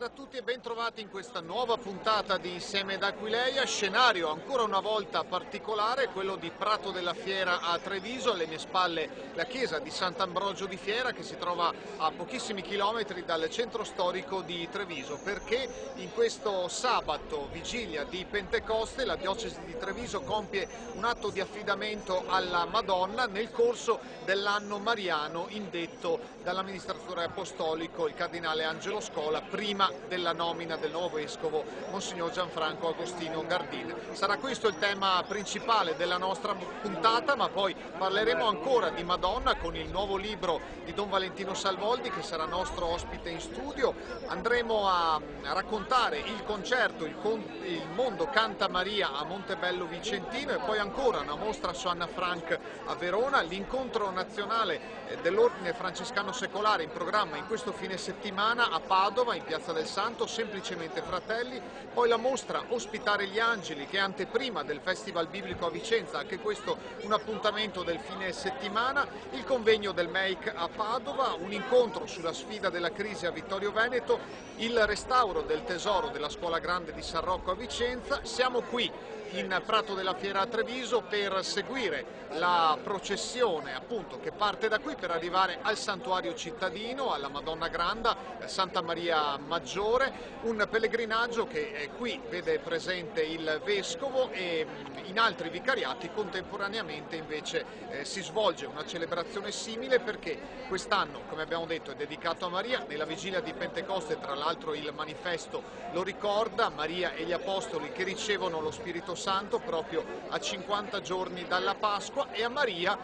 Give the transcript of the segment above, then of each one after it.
Buonasera a tutti e bentrovati in questa nuova puntata di Insieme ad Aquileia. Scenario ancora una volta particolare, quello di Prato della Fiera a Treviso. Alle mie spalle la chiesa di Sant'Ambrogio di Fiera, che si trova a pochissimi chilometri dal centro storico di Treviso, perché in questo sabato, vigilia di Pentecoste, la diocesi di Treviso compie un atto di affidamento alla Madonna nel corso dell'anno mariano indetto dall'amministratore apostolico, il cardinale Angelo Scola, prima della nomina del nuovo vescovo Monsignor Gianfranco Agostino Gardin. Sarà questo il tema principale della nostra puntata, ma poi parleremo ancora di Madonna con il nuovo libro di Don Valentino Salvoldi, che sarà nostro ospite in studio. Andremo a raccontare il concerto Il Mondo Canta Maria a Montebello Vicentino e poi ancora una mostra su Anna Frank a Verona, l'incontro nazionale dell'Ordine Francescano Secolare in programma in questo fine settimana a Padova, in Piazza del Santo, semplicemente fratelli, poi la mostra Ospitare gli Angeli, che è anteprima del Festival Biblico a Vicenza, anche questo un appuntamento del fine settimana, il convegno del MEIC a Padova, un incontro sulla sfida della crisi a Vittorio Veneto, il restauro del tesoro della Scuola Grande di San Rocco a Vicenza. Siamo qui in Prato della Fiera a Treviso per seguire la processione, appunto, che parte da qui per arrivare al santuario cittadino, alla Madonna Granda, Santa Maria Maggiore, un pellegrinaggio che qui vede presente il vescovo e in altri vicariati contemporaneamente invece si svolge una celebrazione simile, perché quest'anno, come abbiamo detto, è dedicato a Maria. Nella vigilia di Pentecoste, tra l'altro, il manifesto lo ricorda, Maria e gli Apostoli che ricevono lo Spirito Santo proprio a 50 giorni dalla Pasqua, e a Maria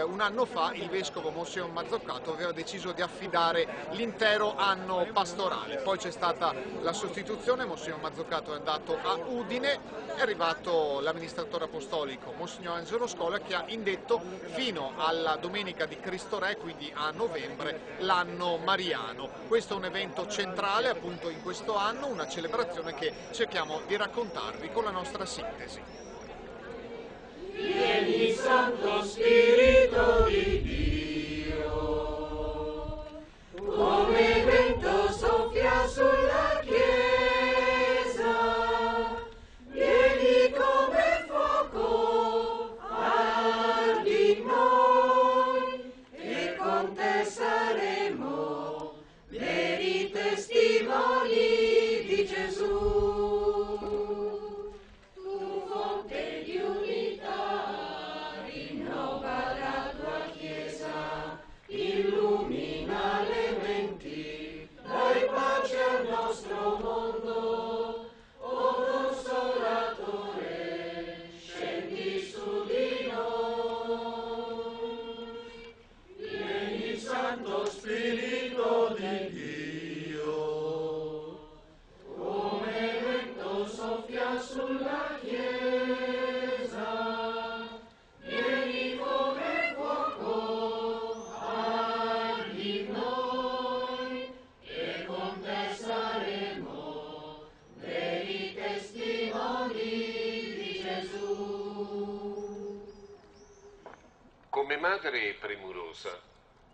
un anno fa il vescovo Monsignor Mazzucato aveva deciso di affidare l'intero anno pastorale. Poi c'è stata la sostituzione, Monsignor Mazzucato è andato a Udine, è arrivato l'amministratore apostolico Monsignor Angelo Scola, che ha indetto fino alla domenica di Cristo Re, quindi a novembre, l'anno mariano. Questo è un evento centrale appunto in questo anno, una celebrazione che cerchiamo di raccontarvi con la nostra sintesi. Vieni Santo Spirito di Dio, come vento soffia sulla Chiesa, vieni come fuoco, ardi in noi, e con te saremo veri testimoni di Gesù. Come madre premurosa,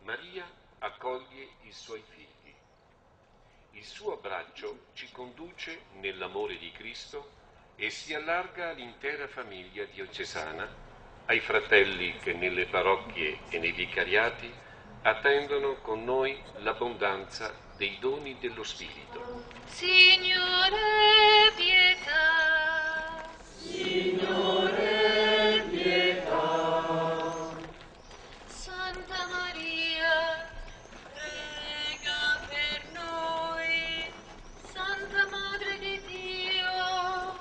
Maria accoglie i suoi figli. Il suo abbraccio ci conduce nell'amore di Cristo e si allarga all'intera famiglia diocesana, ai fratelli che nelle parrocchie e nei vicariati attendono con noi l'abbondanza dei doni dello Spirito. Signore, pietà! Signore, pietà! Santa Maria, prega per noi. Santa Madre di Dio,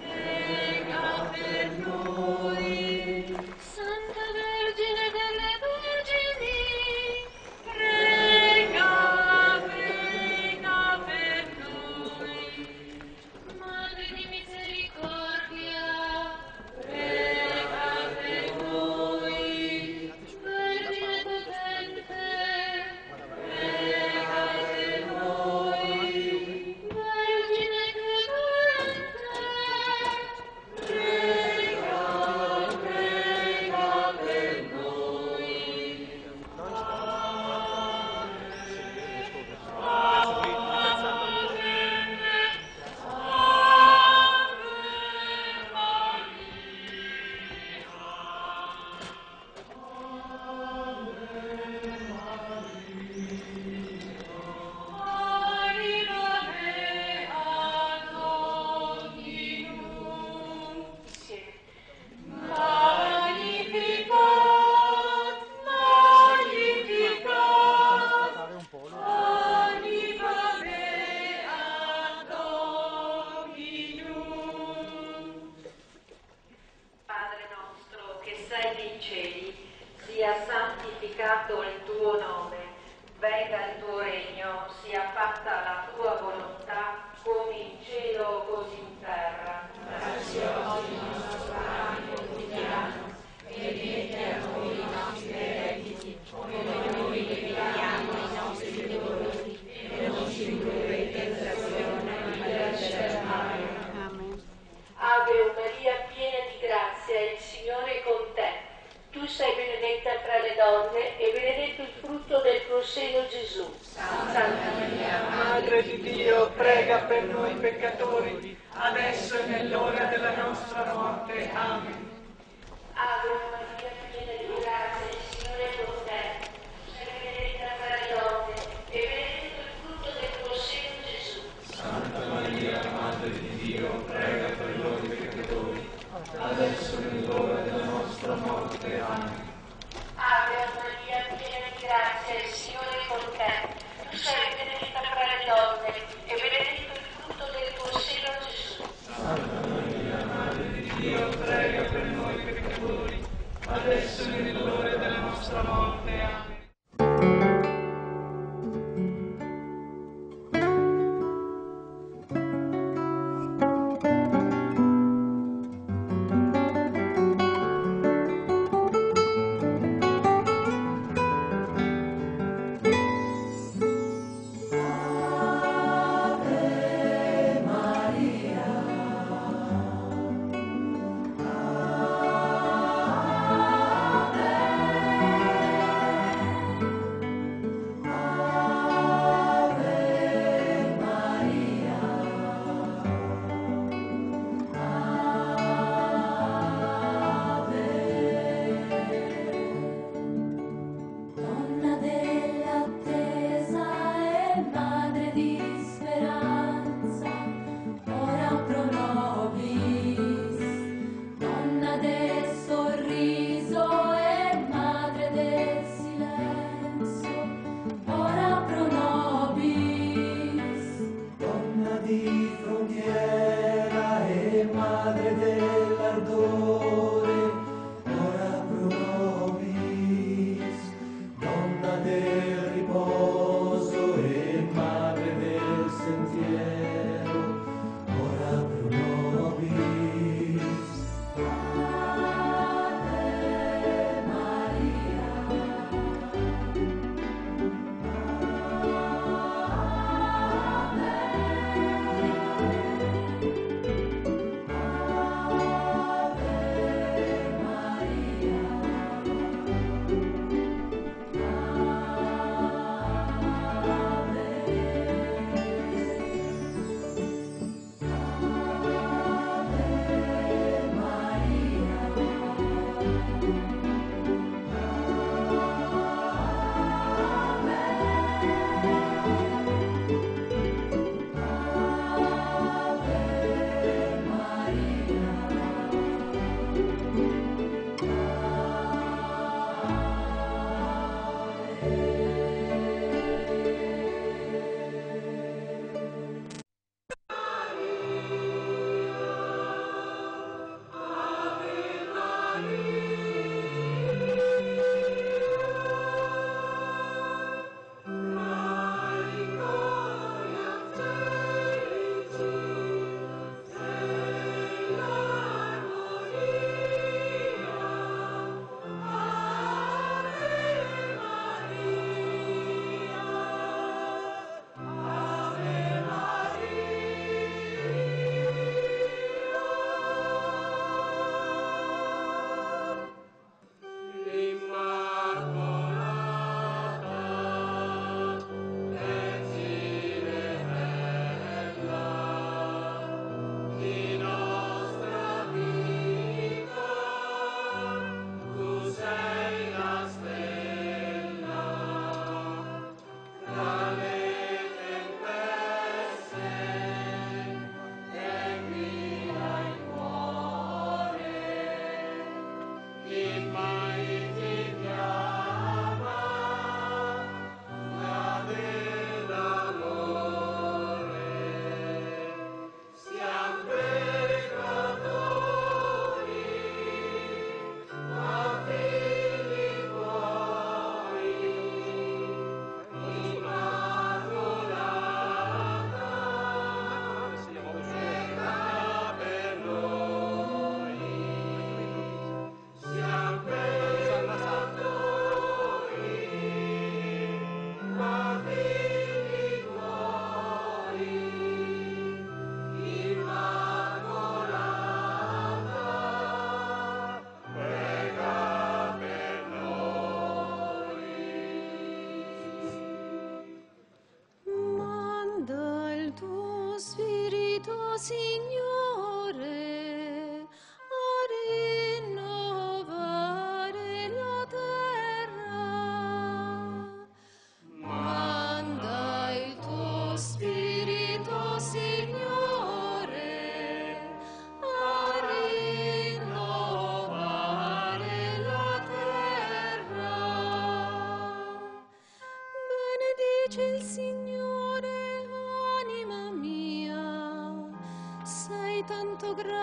prega per noi. Santa Vergine delle Vergini, prega per noi. nei cieli, sia santificato il tuo nome, venga il tuo regno, sia fatta la tua volontà, come in cielo così in terra. Dacci oggi il nostro pane quotidiano e rimetti a noi i nostri debiti, come noi ripetiamo ai nostri debitori, e non ci indurre in tentazione, ma dacci dal male. Amen. Ave Maria, piena di grazia, il Signore è con te. Tu sei benedetta tra le donne e benedetto il frutto del tuo seno, Gesù. Santa Maria, Madre di Dio, prega per noi peccatori, adesso e nell'ora della nostra morte. Amen. Ave Maria, piena di grazia, il Signore è con te. Tu sei benedetta tra le donne e benedetto il frutto del tuo seno, Gesù. Santa Maria, Madre di Dio, prega per noi peccatori, adesso e nell'ora della nostra morte. Amen. Ave Maria, piena di grazia, il Signore è con te. Tu sei benedetta tra le donne e benedetto il frutto del tuo seno, Gesù. Santa Maria, Madre di Dio, prega per noi peccatori, adesso e nell'ora della nostra morte. Amen.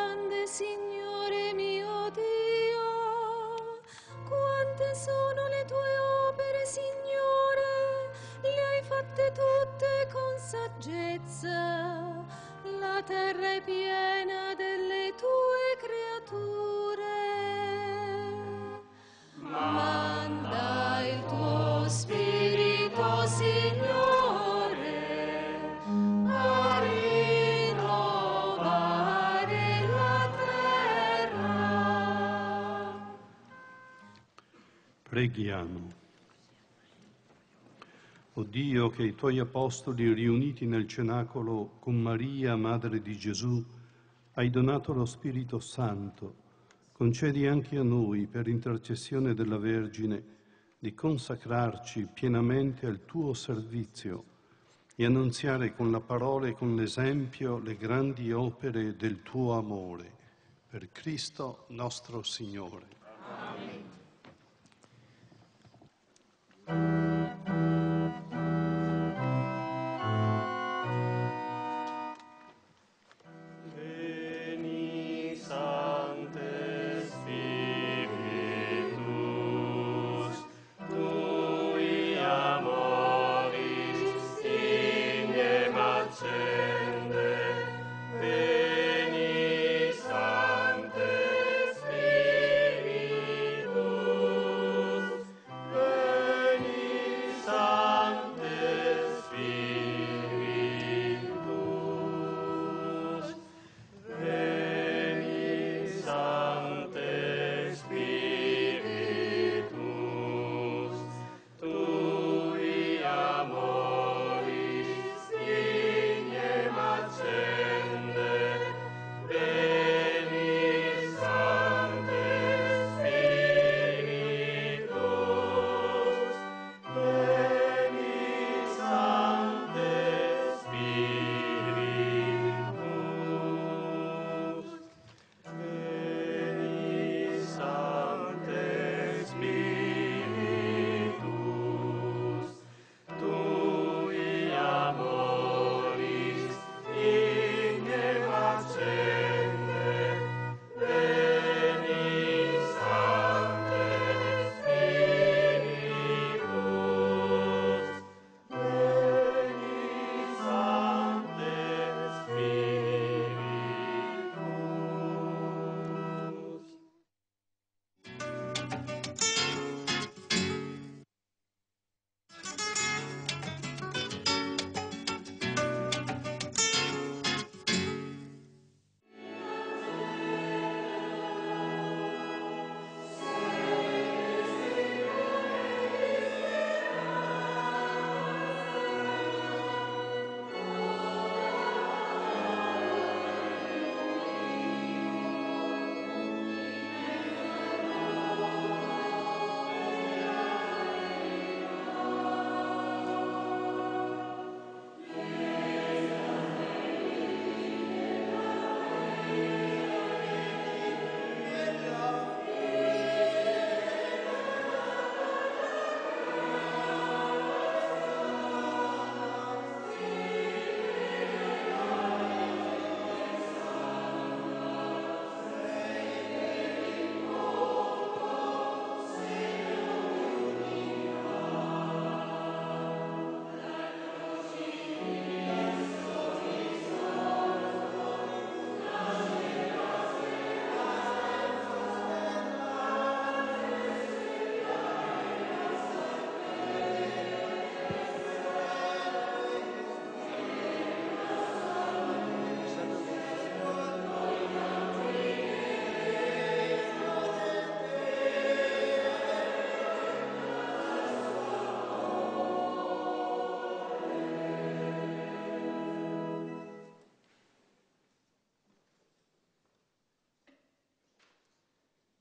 grande, Signore mio Dio. Quante sono le tue opere, Signore, le hai fatte tutte con saggezza. La terra è piena delle tue creature. Manda il tuo Spirito, Signore, a rinnovare la terra. Preghiamo. O Dio, che i Tuoi Apostoli riuniti nel cenacolo con Maria, Madre di Gesù, hai donato lo Spirito Santo, concedi anche a noi, per intercessione della Vergine, di consacrarci pienamente al Tuo servizio e annunziare con la parola e con l'esempio le grandi opere del Tuo amore. Per Cristo nostro Signore. Amen.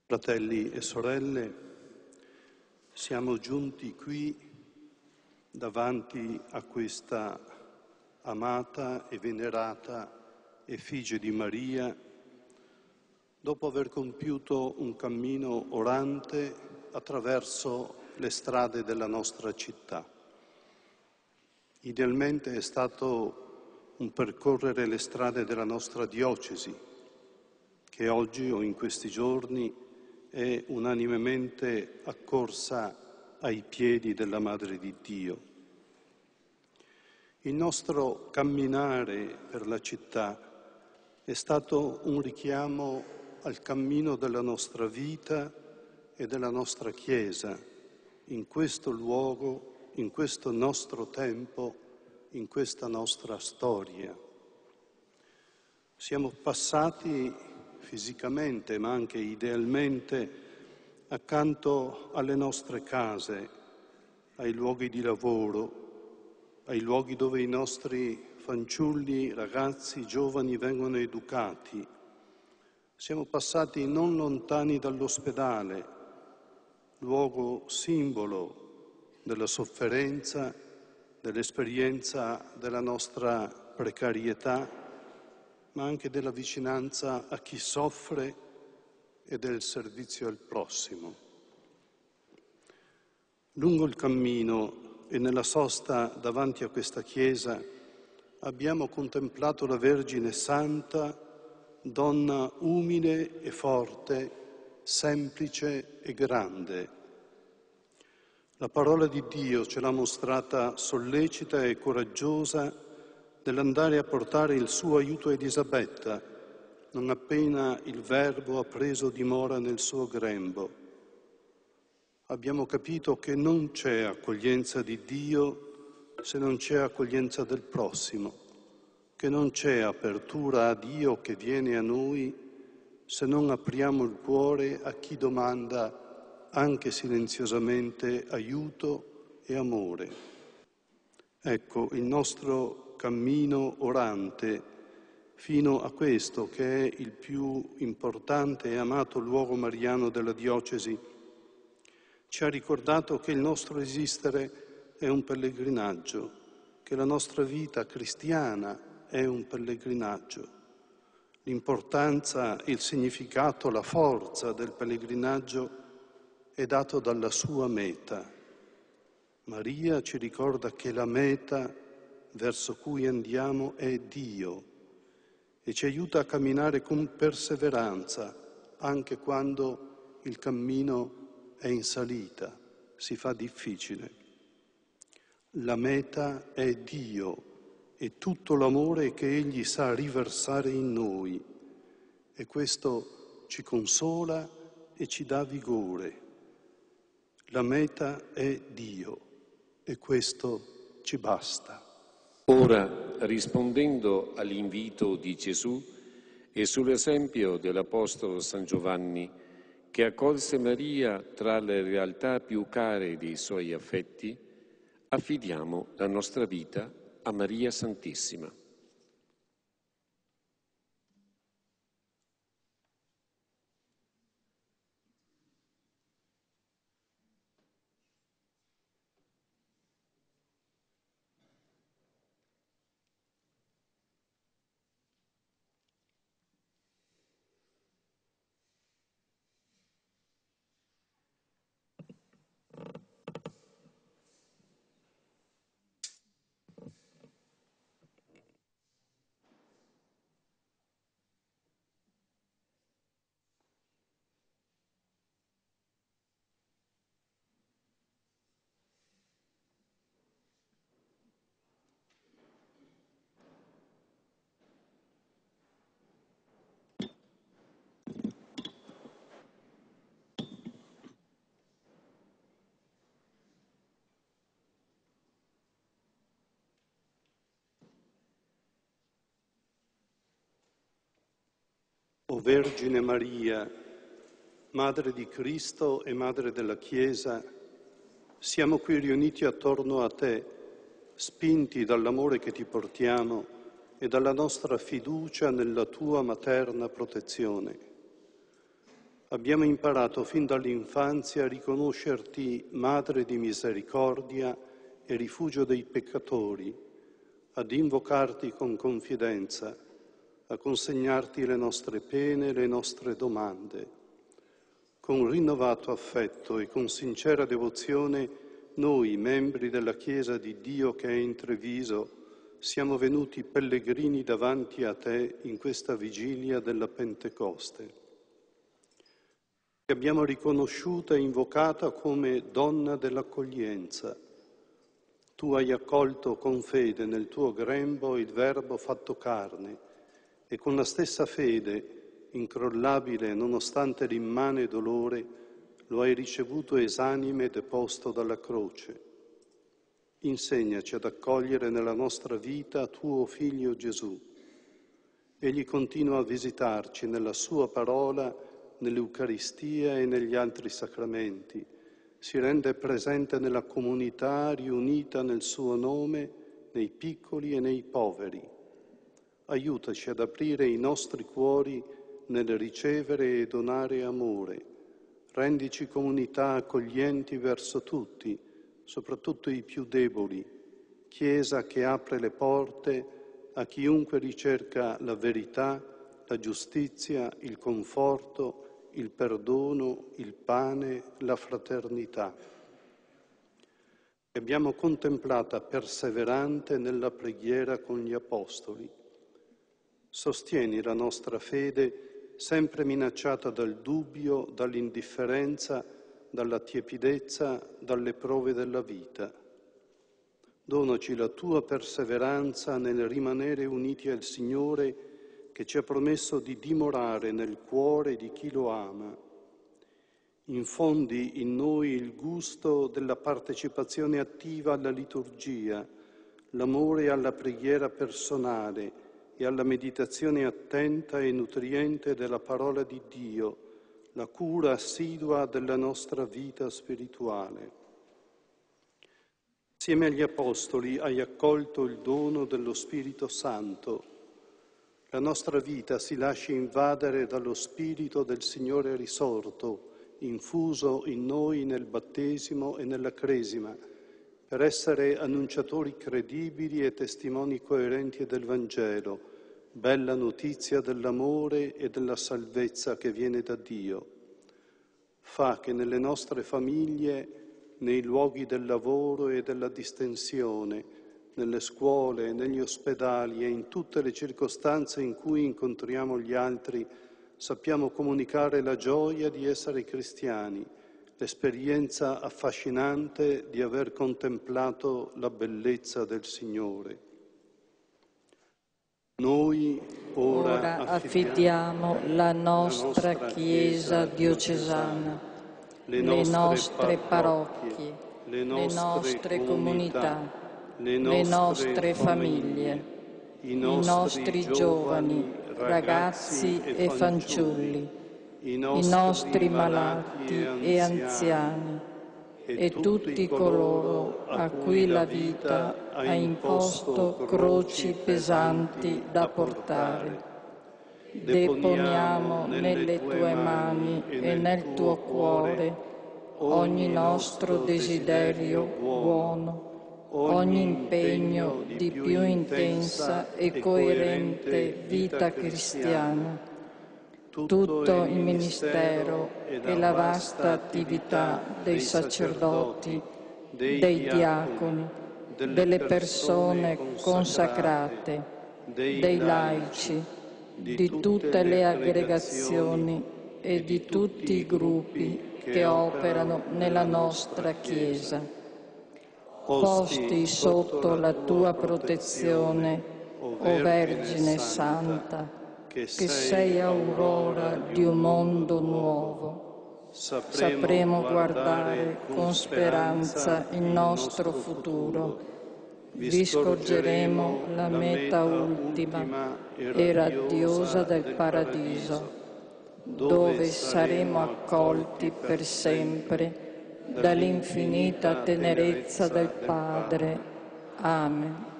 Fratelli e sorelle, siamo giunti qui davanti a questa amata e venerata effigie di Maria, dopo aver compiuto un cammino orante attraverso le strade della nostra città. Idealmente è stato un percorrere le strade della nostra diocesi, che oggi o in questi giorni è unanimemente accorsa ai piedi della Madre di Dio. Il nostro camminare per la città è stato un richiamo al cammino della nostra vita e della nostra Chiesa, in questo luogo, in questo nostro tempo, in questa nostra storia. Siamo passati fisicamente, ma anche idealmente, accanto alle nostre case, ai luoghi di lavoro, ai luoghi dove i nostri fanciulli, ragazzi, giovani vengono educati. Siamo passati non lontani dall'ospedale, luogo simbolo della sofferenza, dell'esperienza della nostra precarietà, ma anche della vicinanza a chi soffre e del servizio al prossimo. Lungo il cammino e nella sosta davanti a questa chiesa abbiamo contemplato la Vergine Santa, donna umile e forte, semplice e grande. La parola di Dio ce l'ha mostrata sollecita e coraggiosa nell'andare a portare il suo aiuto a Elisabetta, non appena il Verbo ha preso dimora nel suo grembo. Abbiamo capito che non c'è accoglienza di Dio se non c'è accoglienza del prossimo, che non c'è apertura a Dio che viene a noi se non apriamo il cuore a chi domanda anche silenziosamente aiuto e amore. Ecco, il nostro cammino orante fino a questo, che è il più importante e amato luogo mariano della diocesi, ci ha ricordato che il nostro esistere è un pellegrinaggio, che la nostra vita cristiana è un pellegrinaggio. L'importanza, il significato, la forza del pellegrinaggio è dato dalla sua meta. Maria ci ricorda che la meta verso cui andiamo è Dio e ci aiuta a camminare con perseveranza anche quando il cammino è in salita, si fa difficile. La meta è Dio e tutto l'amore che Egli sa riversare in noi, e questo ci consola e ci dà vigore. La meta è Dio e questo ci basta. Ora, rispondendo all'invito di Gesù e sull'esempio dell'Apostolo San Giovanni, che accolse Maria tra le realtà più care dei suoi affetti, affidiamo la nostra vita a Maria Santissima. O Vergine Maria, Madre di Cristo e Madre della Chiesa, siamo qui riuniti attorno a te, spinti dall'amore che ti portiamo e dalla nostra fiducia nella tua materna protezione. Abbiamo imparato fin dall'infanzia a riconoscerti Madre di misericordia e rifugio dei peccatori, ad invocarti con confidenza, a consegnarti le nostre pene e le nostre domande. Con rinnovato affetto e con sincera devozione, noi, membri della Chiesa di Dio che è in Treviso, siamo venuti pellegrini davanti a te in questa vigilia della Pentecoste. Ti abbiamo riconosciuta e invocata come donna dell'accoglienza. Tu hai accolto con fede nel tuo grembo il Verbo fatto carne e con la stessa fede, incrollabile nonostante l'immane dolore, lo hai ricevuto esanime deposto dalla croce. Insegnaci ad accogliere nella nostra vita tuo Figlio Gesù. Egli continua a visitarci nella sua parola, nell'Eucaristia e negli altri sacramenti. Si rende presente nella comunità riunita nel suo nome, nei piccoli e nei poveri. Aiutaci ad aprire i nostri cuori nel ricevere e donare amore. Rendici comunità accoglienti verso tutti, soprattutto i più deboli, Chiesa che apre le porte a chiunque ricerca la verità, la giustizia, il conforto, il perdono, il pane, la fraternità. Abbiamo contemplata perseverante nella preghiera con gli Apostoli. Sostieni la nostra fede sempre minacciata dal dubbio, dall'indifferenza, dalla tiepidezza, dalle prove della vita. Donaci la tua perseveranza nel rimanere uniti al Signore che ci ha promesso di dimorare nel cuore di chi lo ama. Infondi in noi il gusto della partecipazione attiva alla liturgia, l'amore alla preghiera personale e alla meditazione attenta e nutriente della parola di Dio, la cura assidua della nostra vita spirituale. Insieme agli Apostoli hai accolto il dono dello Spirito Santo. La nostra vita si lasci invadere dallo Spirito del Signore risorto, infuso in noi nel battesimo e nella cresima, per essere annunciatori credibili e testimoni coerenti del Vangelo, bella notizia dell'amore e della salvezza che viene da Dio. Fa che nelle nostre famiglie, nei luoghi del lavoro e della distensione, nelle scuole, negli ospedali e in tutte le circostanze in cui incontriamo gli altri, sappiamo comunicare la gioia di essere cristiani, l'esperienza affascinante di aver contemplato la bellezza del Signore. Noi ora affidiamo la nostra Chiesa diocesana, le nostre parrocchie, le nostre comunità, le nostre famiglie, i nostri giovani, ragazzi e fanciulli, i nostri malati e anziani e tutti coloro a cui la vita ha imposto croci pesanti da portare. Deponiamo nelle tue mani e nel tuo cuore ogni nostro desiderio buono, ogni impegno di più intensa e coerente vita cristiana, tutto il ministero e la vasta attività dei sacerdoti, dei diaconi, delle persone consacrate, dei laici, di tutte le aggregazioni e di tutti i gruppi che operano nella nostra Chiesa. Posti sotto la tua protezione, o Vergine Santa, che sei aurora di un mondo nuovo, sapremo guardare con speranza il nostro futuro. Vi scorgeremo la meta ultima e radiosa del paradiso, dove saremo accolti per sempre dall'infinita tenerezza del Padre. Amen.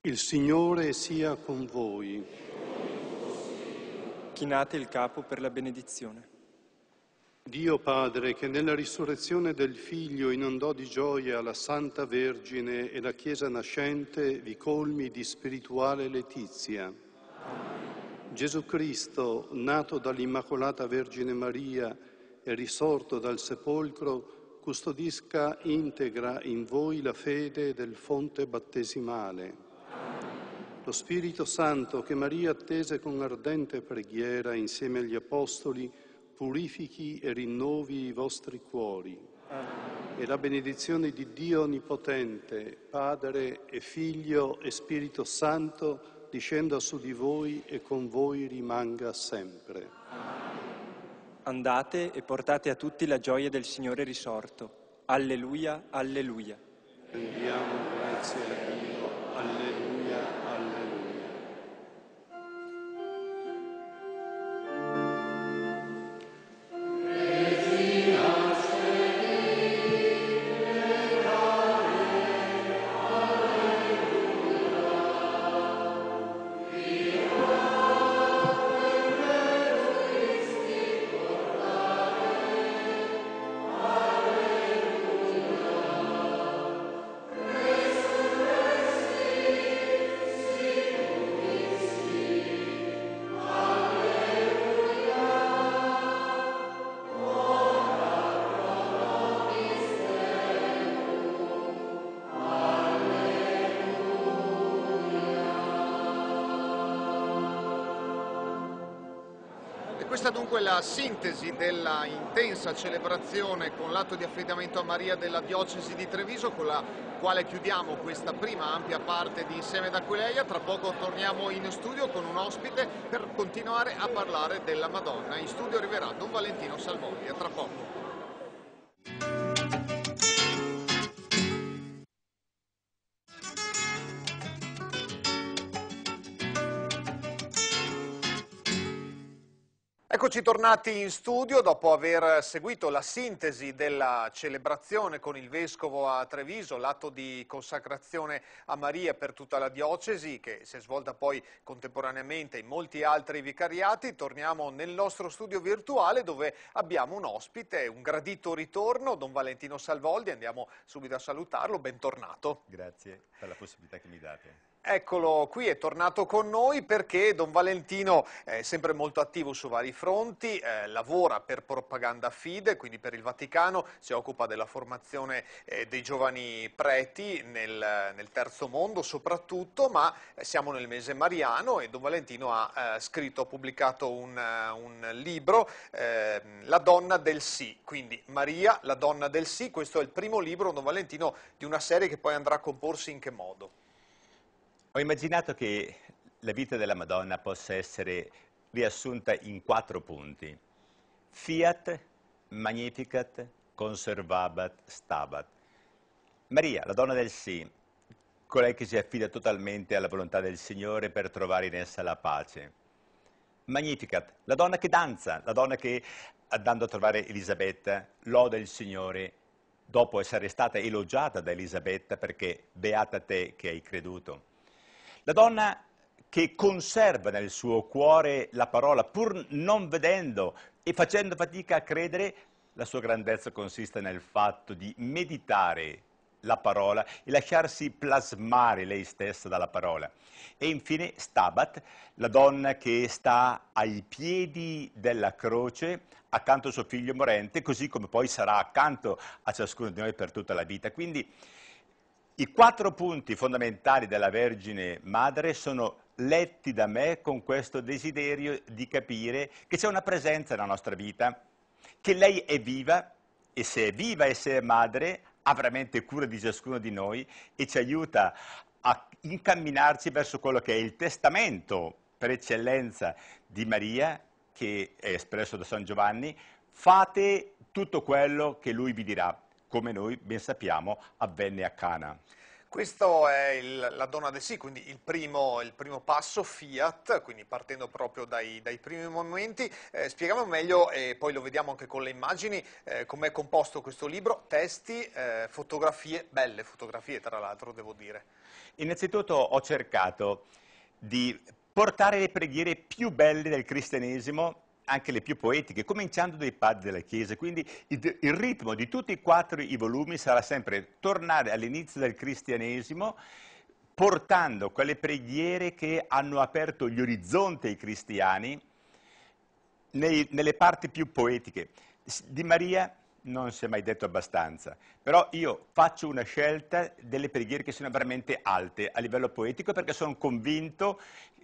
Il Signore sia con voi. Chinate il capo per la benedizione. Dio Padre, che nella risurrezione del Figlio inondò di gioia la Santa Vergine e la Chiesa nascente, vi colmi di spirituale letizia. Gesù Cristo, nato dall'Immacolata Vergine Maria e risorto dal sepolcro, custodisca integra in voi la fede del fonte battesimale. Lo Spirito Santo, che Maria attese con ardente preghiera insieme agli Apostoli, purifichi e rinnovi i vostri cuori. E la benedizione di Dio Onnipotente, Padre e Figlio e Spirito Santo, discenda su di voi e con voi rimanga sempre. Andate e portate a tutti la gioia del Signore risorto. Alleluia, alleluia. Rendiamo grazie a Dio. Alleluia, alleluia. Questa dunque è la sintesi della intensa celebrazione con l'atto di affidamento a Maria della Diocesi di Treviso, con la quale chiudiamo questa prima ampia parte di Insieme da Aquileia. Tra poco torniamo in studio con un ospite per continuare a parlare della Madonna. In studio arriverà Don Valentino Salvoldi. A tra poco. Eccoci tornati in studio dopo aver seguito la sintesi della celebrazione con il Vescovo a Treviso, l'atto di consacrazione a Maria per tutta la diocesi che si è svolta poi contemporaneamente in molti altri vicariati. Torniamo nel nostro studio virtuale dove abbiamo un ospite, un gradito ritorno, Don Valentino Salvoldi. Andiamo subito a salutarlo, bentornato. Grazie per la possibilità che mi date. Eccolo qui, è tornato con noi perché Don Valentino è sempre molto attivo su vari fronti, lavora per Propaganda Fide, quindi per il Vaticano, si occupa della formazione dei giovani preti nel terzo mondo soprattutto, ma siamo nel mese mariano e Don Valentino ha pubblicato un libro, La donna del sì, quindi Maria, la donna del sì. Questo è il primo libro, Don Valentino, di una serie che poi andrà a comporsi in che modo? Ho immaginato che la vita della Madonna possa essere riassunta in 4 punti. Fiat, Magnificat, Conservabat, Stabat. Maria, la donna del sì, colei che si affida totalmente alla volontà del Signore per trovare in essa la pace. Magnificat, la donna che danza, la donna che, andando a trovare Elisabetta, loda il Signore dopo essere stata elogiata da Elisabetta perché beata te che hai creduto. La donna che conserva nel suo cuore la parola, pur non vedendo e facendo fatica a credere, la sua grandezza consiste nel fatto di meditare la parola e lasciarsi plasmare lei stessa dalla parola. E infine Stabat, la donna che sta ai piedi della croce accanto a suo figlio morente, così come poi sarà accanto a ciascuno di noi per tutta la vita. Quindi i 4 punti fondamentali della Vergine Madre sono letti da me con questo desiderio di capire che c'è una presenza nella nostra vita, che lei è viva e se è viva e se è madre ha veramente cura di ciascuno di noi e ci aiuta a incamminarci verso quello che è il testamento per eccellenza di Maria, che è espresso da San Giovanni: fate tutto quello che lui vi dirà. Come noi ben sappiamo avvenne a Cana. Questo è la donna del sì, quindi il primo passo Fiat, quindi partendo proprio dai primi momenti. Spieghiamo meglio, e poi lo vediamo anche con le immagini, com'è composto questo libro, testi, fotografie, belle fotografie tra l'altro, devo dire. Innanzitutto ho cercato di portare le preghiere più belle del cristianesimo, anche le più poetiche, cominciando dai padri della Chiesa. Quindi il ritmo di tutti e 4 i volumi sarà sempre tornare all'inizio del cristianesimo, portando quelle preghiere che hanno aperto gli orizzonti ai cristiani nelle parti più poetiche. Di Maria non si è mai detto abbastanza, però io faccio una scelta delle preghiere che sono veramente alte a livello poetico, perché sono convinto,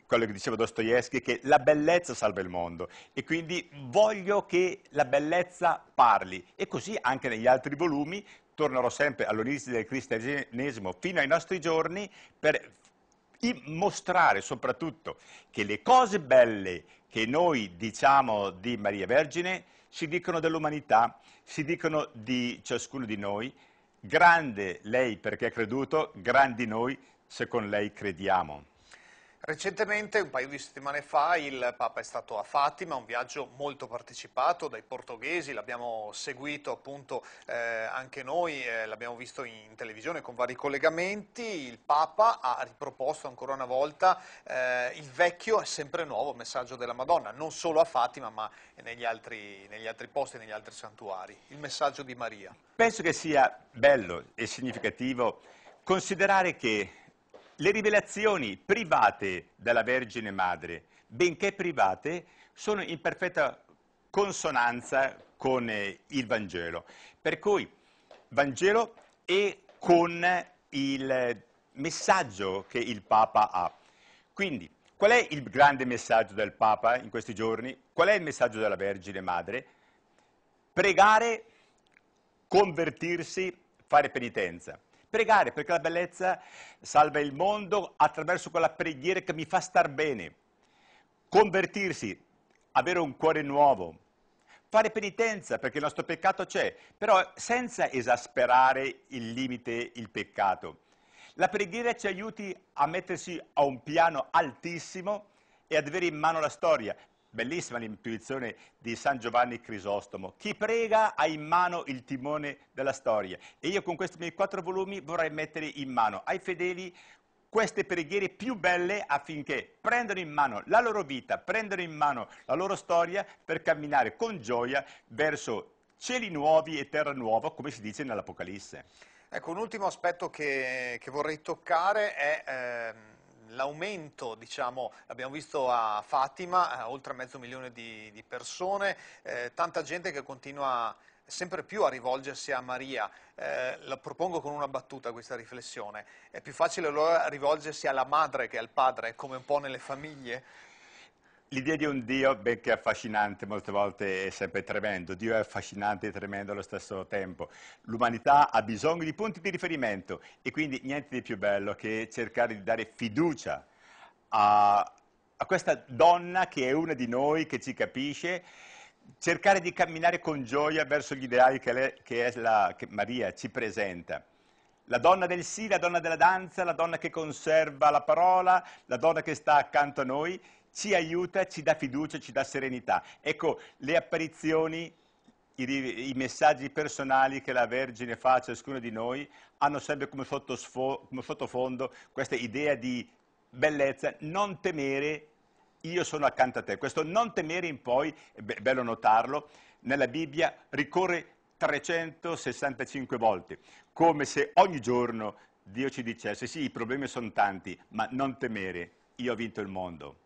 quello che diceva Dostoevsky, che la bellezza salva il mondo, e quindi voglio che la bellezza parli, e così anche negli altri volumi tornerò sempre all'inizio del cristianesimo fino ai nostri giorni per mostrare soprattutto che le cose belle che noi diciamo di Maria Vergine si dicono dell'umanità, si dicono di ciascuno di noi. Grande lei perché ha creduto, grandi noi se con lei crediamo. Recentemente, un paio di settimane fa, il Papa è stato a Fatima, un viaggio molto partecipato dai portoghesi, l'abbiamo seguito appunto anche noi, l'abbiamo visto in televisione con vari collegamenti. Il Papa ha riproposto ancora una volta il vecchio e sempre nuovo messaggio della Madonna, non solo a Fatima ma negli altri posti, negli altri santuari, il messaggio di Maria. Penso che sia bello e significativo considerare che le rivelazioni private della Vergine Madre, benché private, sono in perfetta consonanza con il Vangelo. Per cui Vangelo e con il messaggio che il Papa ha. Quindi, qual è il grande messaggio del Papa in questi giorni? Qual è il messaggio della Vergine Madre? Pregare, convertirsi, fare penitenza. Pregare, perché la bellezza salva il mondo attraverso quella preghiera che mi fa star bene. Convertirsi, avere un cuore nuovo. Fare penitenza, perché il nostro peccato c'è, però senza esasperare il limite, il peccato. La preghiera ci aiuti a mettersi a un piano altissimo e ad avere in mano la storia. Bellissima l'intuizione di San Giovanni Crisostomo. Chi prega ha in mano il timone della storia. E io con questi miei 4 volumi vorrei mettere in mano ai fedeli queste preghiere più belle affinché prendano in mano la loro vita, prendano in mano la loro storia per camminare con gioia verso cieli nuovi e terra nuova, come si dice nell'Apocalisse. Ecco, un ultimo aspetto che vorrei toccare è l'aumento, diciamo, l'abbiamo visto a Fatima, oltre 500.000 di persone, tanta gente che continua sempre più a rivolgersi a Maria. La propongo con una battuta questa riflessione: è più facile allora rivolgersi alla madre che al padre, come un po' nelle famiglie? L'idea di un Dio, benché affascinante, molte volte è sempre tremendo. Dio è affascinante e tremendo allo stesso tempo. L'umanità ha bisogno di punti di riferimento e quindi niente di più bello che cercare di dare fiducia a questa donna che è una di noi, che ci capisce, cercare di camminare con gioia verso gli ideali che Maria ci presenta. La donna del sì, la donna della danza, la donna che conserva la parola, la donna che sta accanto a noi, ci aiuta, ci dà fiducia, ci dà serenità. Ecco, le apparizioni, i messaggi personali che la Vergine fa a ciascuno di noi hanno sempre come sottofondo questa idea di bellezza, non temere, io sono accanto a te. Questo non temere in poi, è bello notarlo, nella Bibbia ricorre 365 volte, come se ogni giorno Dio ci dicesse: sì, i problemi sono tanti, ma non temere, io ho vinto il mondo.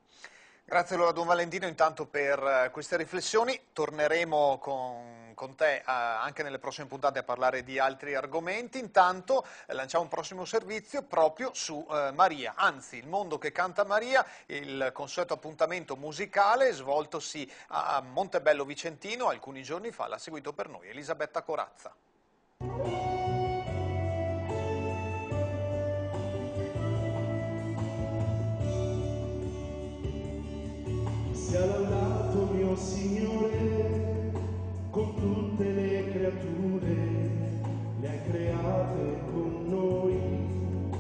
Grazie allora Don Valentino intanto per queste riflessioni. Torneremo con te anche nelle prossime puntate a parlare di altri argomenti. Intanto lanciamo un prossimo servizio proprio su Maria, anzi il mondo che canta Maria, il consueto appuntamento musicale svoltosi a Montebello Vicentino alcuni giorni fa. L'ha seguito per noi Elisabetta Corazza. Sia laudato mio Signore con tutte le creature, le hai create con noi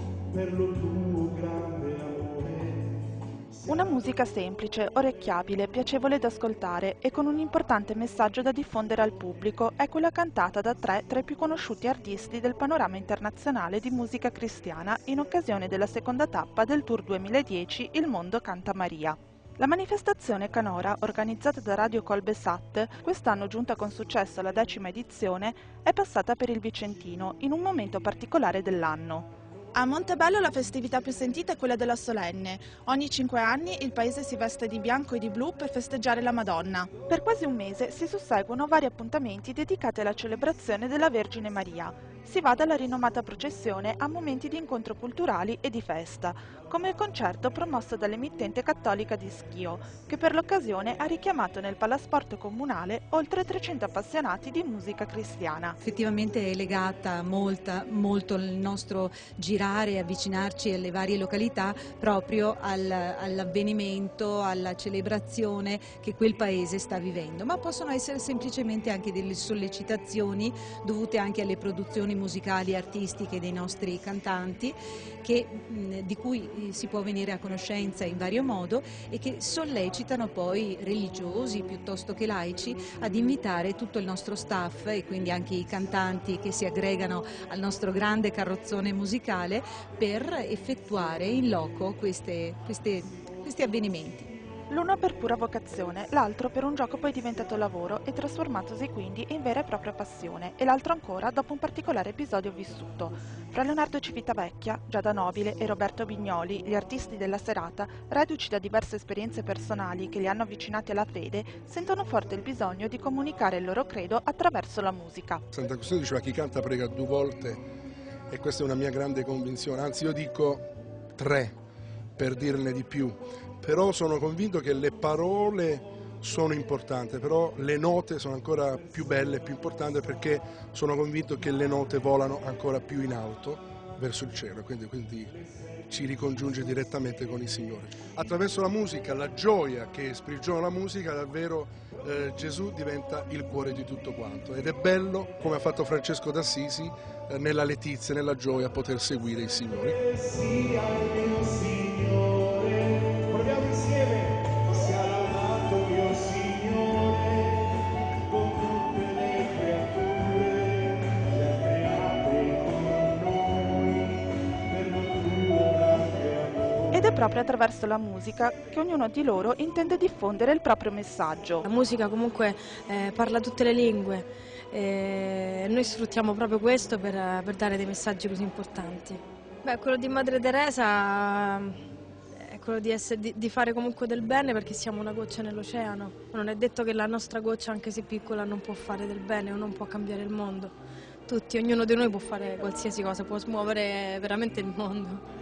musica semplice, orecchiabile, piacevole da ascoltare e con un importante messaggio da diffondere al pubblico è quella cantata da tre tra i più conosciuti artisti del panorama internazionale di musica cristiana in occasione della seconda tappa del Tour 2010 Il Mondo Canta Maria. La manifestazione canora, organizzata da Radio Colbesat, quest'anno giunta con successo alla 10ª edizione, è passata per il Vicentino in un momento particolare dell'anno. A Montebello la festività più sentita è quella della Solenne. Ogni 5 anni il paese si veste di bianco e di blu per festeggiare la Madonna. Per quasi un mese si susseguono vari appuntamenti dedicati alla celebrazione della Vergine Maria. Si va dalla rinomata processione a momenti di incontro culturali e di festa, come il concerto promosso dall'emittente cattolica di Schio, che per l'occasione ha richiamato nel palasport comunale oltre 300 appassionati di musica cristiana. Effettivamente è legata molto il nostro girare e avvicinarci alle varie località proprio all'avvenimento, alla celebrazione che quel paese sta vivendo, ma possono essere semplicemente anche delle sollecitazioni dovute anche alle produzioni musicali e artistiche dei nostri cantanti di cui si può venire a conoscenza in vario modo e che sollecitano poi religiosi piuttosto che laici ad invitare tutto il nostro staff e quindi anche i cantanti che si aggregano al nostro grande carrozzone musicale per effettuare in loco questi avvenimenti. L'uno per pura vocazione, l'altro per un gioco poi diventato lavoro e trasformatosi quindi in vera e propria passione, e l'altro ancora dopo un particolare episodio vissuto. Fra Leonardo Civitavecchia, Giada Nobile e Roberto Bignoli, gli artisti della serata, reduci da diverse esperienze personali che li hanno avvicinati alla fede, sentono forte il bisogno di comunicare il loro credo attraverso la musica. Sant'Agostino diceva: chi canta prega 2 volte, e questa è una mia grande convinzione, anzi io dico 3 per dirne di più. Però sono convinto che le parole sono importanti, però le note sono ancora più belle e più importanti, perché sono convinto che le note volano ancora più in alto verso il cielo, quindi ci ricongiunge direttamente con il Signore. Attraverso la musica, la gioia che sprigiona la musica, davvero Gesù diventa il cuore di tutto quanto, ed è bello, come ha fatto Francesco d'Assisi, nella letizia, nella gioia, poter seguire il Signore. Proviamo insieme, sia lodato mio Signore, con tutte le creature, le ha create con noi, per lo grande amore. Ed è proprio attraverso la musica che ognuno di loro intende diffondere il proprio messaggio. La musica comunque parla tutte le lingue, noi sfruttiamo proprio questo per dare dei messaggi così importanti. Beh, quello di Madre Teresa quello di fare comunque del bene, perché siamo una goccia nell'oceano. Non è detto che la nostra goccia, anche se piccola, non può fare del bene o non può cambiare il mondo. Ognuno di noi può fare qualsiasi cosa, può smuovere veramente il mondo.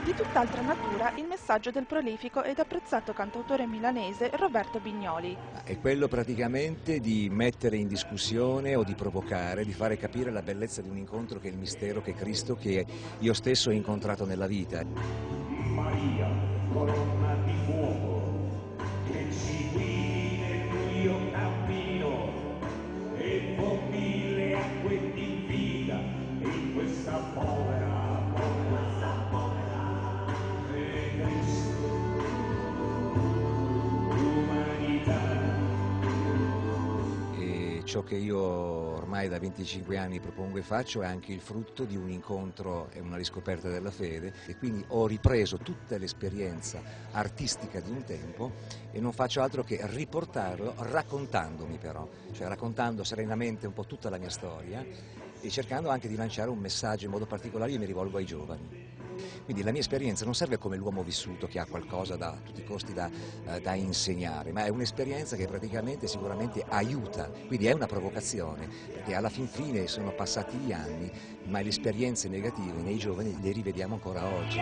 Di tutt'altra natura il messaggio del prolifico ed apprezzato cantautore milanese Roberto Bignoli. È quello praticamente di mettere in discussione o di provocare, di fare capire la bellezza di un incontro che è il mistero che è Cristo, che io stesso ho incontrato nella vita. Maria, colonna di fuoco, che ci guidi nel tuo cammino, e con 1000 acque di vita in questa povera ciò che io ormai da 25 anni propongo e faccio è anche il frutto di un incontro e una riscoperta della fede, e quindi ho ripreso tutta l'esperienza artistica di un tempo e non faccio altro che riportarlo raccontandomi, però, cioè raccontando serenamente un po' tutta la mia storia e cercando anche di lanciare un messaggio in modo particolare. Io mi rivolgo ai giovani. Quindi la mia esperienza non serve come l'uomo vissuto che ha qualcosa da a tutti i costi da insegnare, ma è un'esperienza che praticamente sicuramente aiuta, quindi è una provocazione, perché alla fin fine sono passati gli anni, ma le esperienze negative nei giovani le rivediamo ancora oggi.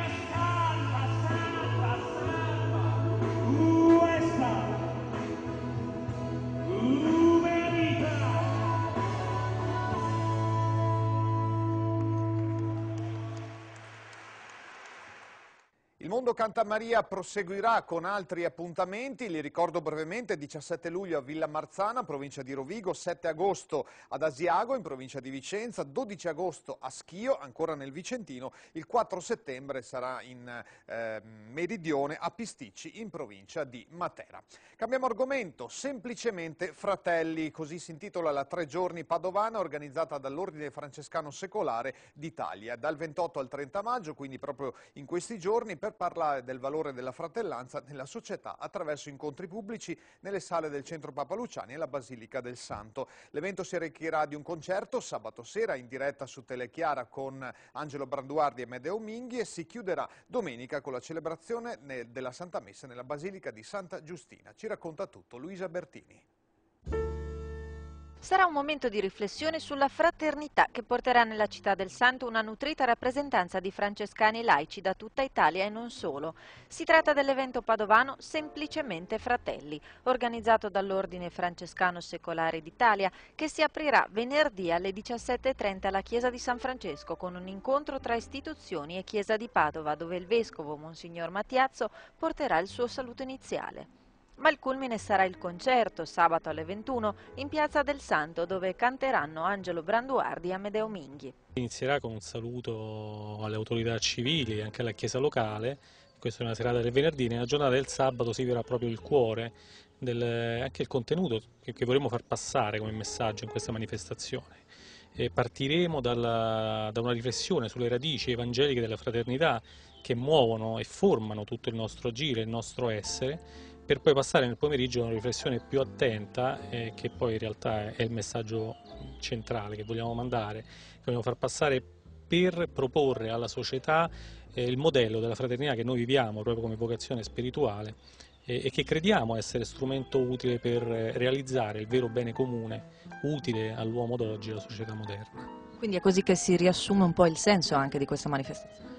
Il mondo Mondo Canta Maria proseguirà con altri appuntamenti, li ricordo brevemente: 17 luglio a Villa Marzana, provincia di Rovigo, 7 agosto ad Asiago, in provincia di Vicenza, 12 agosto a Schio, ancora nel Vicentino, il 4 settembre sarà in Meridione a Pisticci, in provincia di Matera. Cambiamo argomento: semplicemente fratelli, così si intitola la 3 giorni padovana organizzata dall'Ordine Francescano Secolare d'Italia, dal 28 al 30 maggio, quindi proprio in questi giorni, per parlare del valore della fratellanza nella società attraverso incontri pubblici nelle sale del Centro Papa Luciani e la Basilica del Santo. L'evento si arricchirà di un concerto sabato sera in diretta su Telechiara con Angelo Branduardi e Medeo Minghi e si chiuderà domenica con la celebrazione della Santa Messa nella Basilica di Santa Giustina. Ci racconta tutto Luisa Bertini. Sarà un momento di riflessione sulla fraternità che porterà nella città del Santo una nutrita rappresentanza di francescani laici da tutta Italia e non solo. Si tratta dell'evento padovano Semplicemente Fratelli, organizzato dall'Ordine Francescano Secolare d'Italia, che si aprirà venerdì alle 17:30 alla Chiesa di San Francesco con un incontro tra istituzioni e Chiesa di Padova, dove il Vescovo Monsignor Mattiazzo porterà il suo saluto iniziale. Ma il culmine sarà il concerto, sabato alle 21, in Piazza del Santo, dove canteranno Angelo Branduardi e Amedeo Minghi. Inizierà con un saluto alle autorità civili e anche alla Chiesa locale. Questa è una serata del venerdì. Nella giornata del sabato si verrà proprio il cuore, anche il contenuto che vorremmo far passare come messaggio in questa manifestazione. Partiremo da una riflessione sulle radici evangeliche della fraternità che muovono e formano tutto il nostro agire, il nostro essere, per poi passare nel pomeriggio a una riflessione più attenta, che poi in realtà è il messaggio centrale che vogliamo mandare, che vogliamo far passare per proporre alla società il modello della fraternità che noi viviamo proprio come vocazione spirituale e che crediamo essere strumento utile per realizzare il vero bene comune, utile all'uomo d'oggi e alla società moderna. Quindi è così che si riassume un po' il senso anche di questa manifestazione?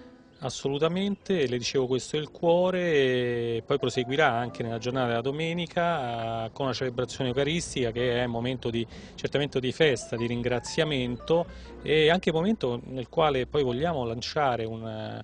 Assolutamente, le dicevo, questo è il cuore, e poi proseguirà anche nella giornata della domenica con una celebrazione eucaristica che è un momento certamente di festa, di ringraziamento e anche un momento nel quale poi vogliamo lanciare un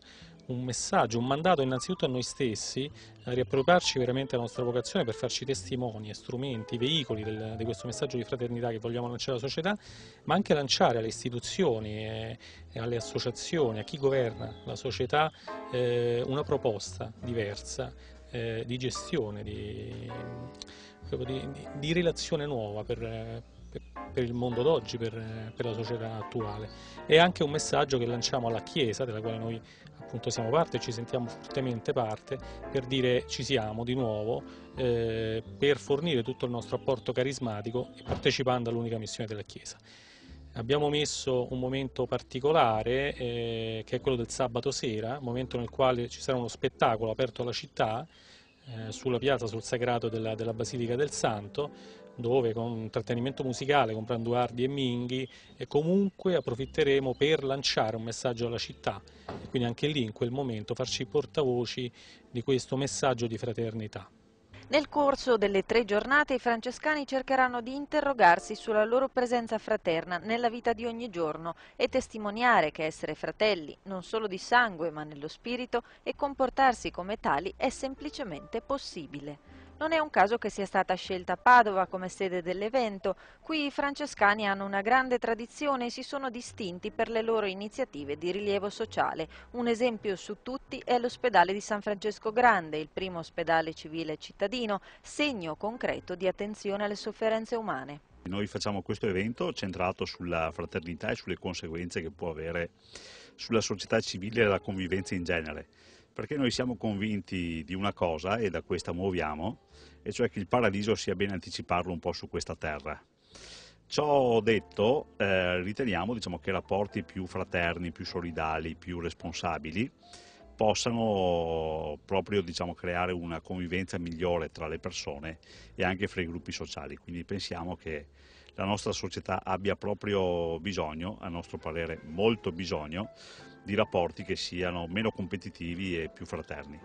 messaggio, un mandato innanzitutto a noi stessi, a riappropriarci veramente della nostra vocazione per farci testimoni, strumenti, veicoli di questo messaggio di fraternità che vogliamo lanciare alla società, ma anche lanciare alle istituzioni e alle associazioni, a chi governa la società, una proposta diversa di gestione, di relazione nuova per il mondo d'oggi, per la società attuale. È anche un messaggio che lanciamo alla Chiesa, della quale noi appunto siamo parte e ci sentiamo fortemente parte, per dire ci siamo di nuovo, per fornire tutto il nostro apporto carismatico e partecipando all'unica missione della Chiesa. Abbiamo messo un momento particolare che è quello del sabato sera, un momento nel quale ci sarà uno spettacolo aperto alla città, sulla piazza, sul sagrato della Basilica del Santo, dove con un intrattenimento musicale con Branduardi e Minghi e comunque approfitteremo per lanciare un messaggio alla città e quindi anche lì in quel momento farci portavoci di questo messaggio di fraternità. Nel corso delle 3 giornate i francescani cercheranno di interrogarsi sulla loro presenza fraterna nella vita di ogni giorno e testimoniare che essere fratelli, non solo di sangue ma nello spirito, e comportarsi come tali è semplicemente possibile. Non è un caso che sia stata scelta Padova come sede dell'evento. Qui i francescani hanno una grande tradizione e si sono distinti per le loro iniziative di rilievo sociale. Un esempio su tutti è l'ospedale di San Francesco Grande, il primo ospedale civile cittadino, segno concreto di attenzione alle sofferenze umane. Noi facciamo questo evento centrato sulla fraternità e sulle conseguenze che può avere sulla società civile e la convivenza in genere. Perché noi siamo convinti di una cosa e da questa muoviamo, e cioè che il paradiso sia bene anticiparlo un po' su questa terra. Ciò detto, riteniamo che rapporti più fraterni, più solidali, più responsabili possano proprio creare una convivenza migliore tra le persone e anche fra i gruppi sociali. Quindi pensiamo che la nostra società abbia proprio bisogno, a nostro parere molto bisogno, di rapporti che siano meno competitivi e più fraterni.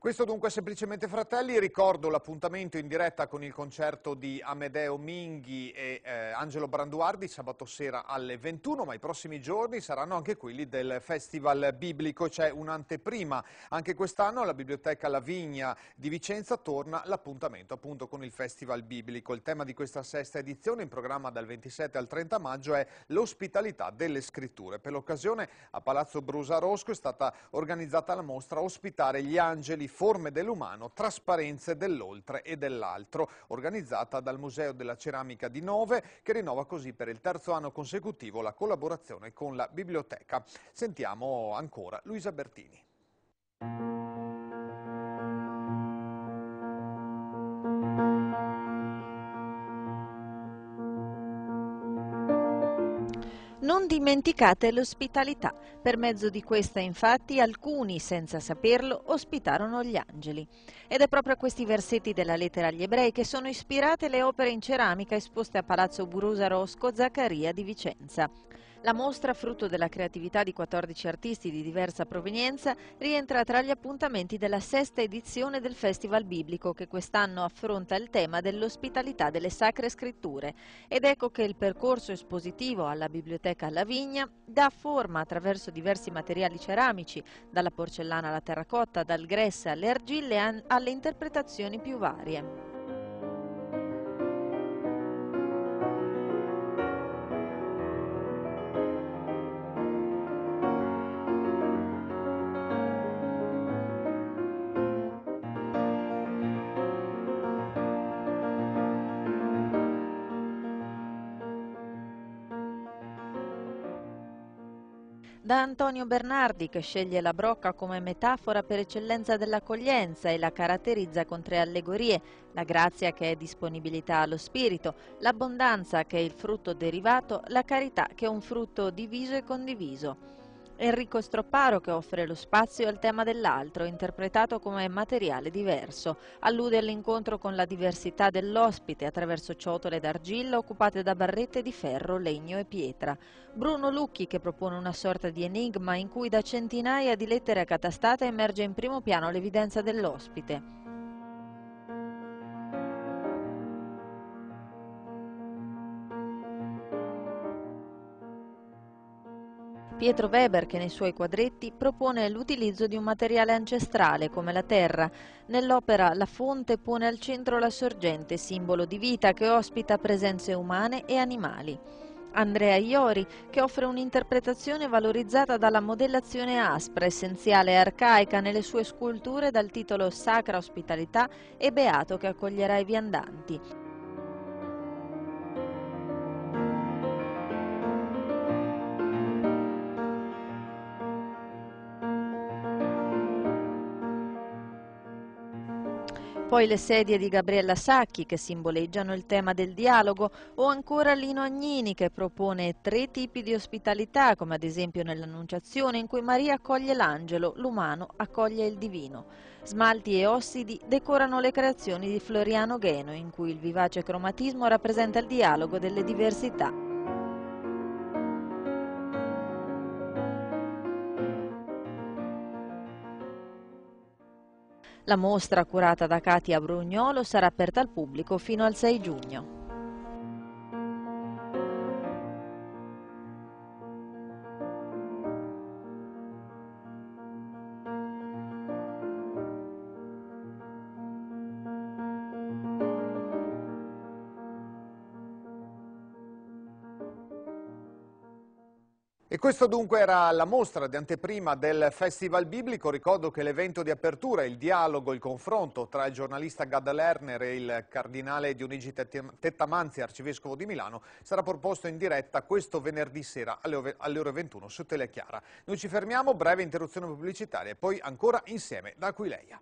Questo dunque Semplicemente Fratelli. Ricordo l'appuntamento in diretta con il concerto di Amedeo Minghi e Angelo Branduardi sabato sera alle 21, ma i prossimi giorni saranno anche quelli del Festival Biblico. C'è un'anteprima anche quest'anno alla Biblioteca La Vigna di Vicenza, torna l'appuntamento appunto con il Festival Biblico. Il tema di questa sesta edizione, in programma dal 27 al 30 maggio, è l'ospitalità delle scritture. Per l'occasione a Palazzo Brusarosco è stata organizzata la mostra Ospitare gli angeli, forme dell'umano, trasparenze dell'oltre e dell'altro, organizzata dal Museo della Ceramica di Nove, che rinnova così per il terzo anno consecutivo la collaborazione con la biblioteca. Sentiamo ancora Luisa Bertini. Non dimenticate l'ospitalità. Per mezzo di questa, infatti, alcuni, senza saperlo, ospitarono gli angeli. Ed è proprio a questi versetti della lettera agli ebrei che sono ispirate le opere in ceramica esposte a Palazzo Brusarosco Zaccaria di Vicenza. La mostra, frutto della creatività di 14 artisti di diversa provenienza, rientra tra gli appuntamenti della sesta edizione del Festival Biblico, che quest'anno affronta il tema dell'ospitalità delle Sacre Scritture. Ed ecco che il percorso espositivo alla Biblioteca La Vigna dà forma attraverso diversi materiali ceramici, dalla porcellana alla terracotta, dal grès alle argille alle interpretazioni più varie. Da Antonio Bernardi, che sceglie la brocca come metafora per eccellenza dell'accoglienza e la caratterizza con 3 allegorie: la grazia, che è disponibilità allo spirito, l'abbondanza, che è il frutto derivato, la carità, che è un frutto diviso e condiviso. Enrico Stropparo, che offre lo spazio al tema dell'altro, interpretato come materiale diverso. Allude all'incontro con la diversità dell'ospite attraverso ciotole d'argilla occupate da barrette di ferro, legno e pietra. Bruno Lucchi, che propone una sorta di enigma in cui da centinaia di lettere accatastate emerge in primo piano l'evidenza dell'ospite. Pietro Weber, che nei suoi quadretti propone l'utilizzo di un materiale ancestrale come la terra. Nell'opera La fonte pone al centro la sorgente, simbolo di vita che ospita presenze umane e animali. Andrea Iori, che offre un'interpretazione valorizzata dalla modellazione aspra, essenziale e arcaica nelle sue sculture, dal titolo Sacra ospitalità e Beato che accoglierà i viandanti. Poi le sedie di Gabriella Sacchi, che simboleggiano il tema del dialogo, o ancora Lino Agnini, che propone 3 tipi di ospitalità, come ad esempio nell'Annunciazione, in cui Maria accoglie l'angelo, l'umano accoglie il divino. Smalti e ossidi decorano le creazioni di Floriano Gheno, in cui il vivace cromatismo rappresenta il dialogo delle diversità. La mostra, curata da Katia Brugnolo, sarà aperta al pubblico fino al 6 giugno. E questo dunque era la mostra di anteprima del Festival Biblico. Ricordo che l'evento di apertura, il dialogo, il confronto tra il giornalista Gad Lerner e il cardinale Dionigi Tettamanzi, arcivescovo di Milano, sarà proposto in diretta questo venerdì sera alle ore 21 su Telechiara. Noi ci fermiamo, breve interruzione pubblicitaria e poi ancora insieme da Aquileia.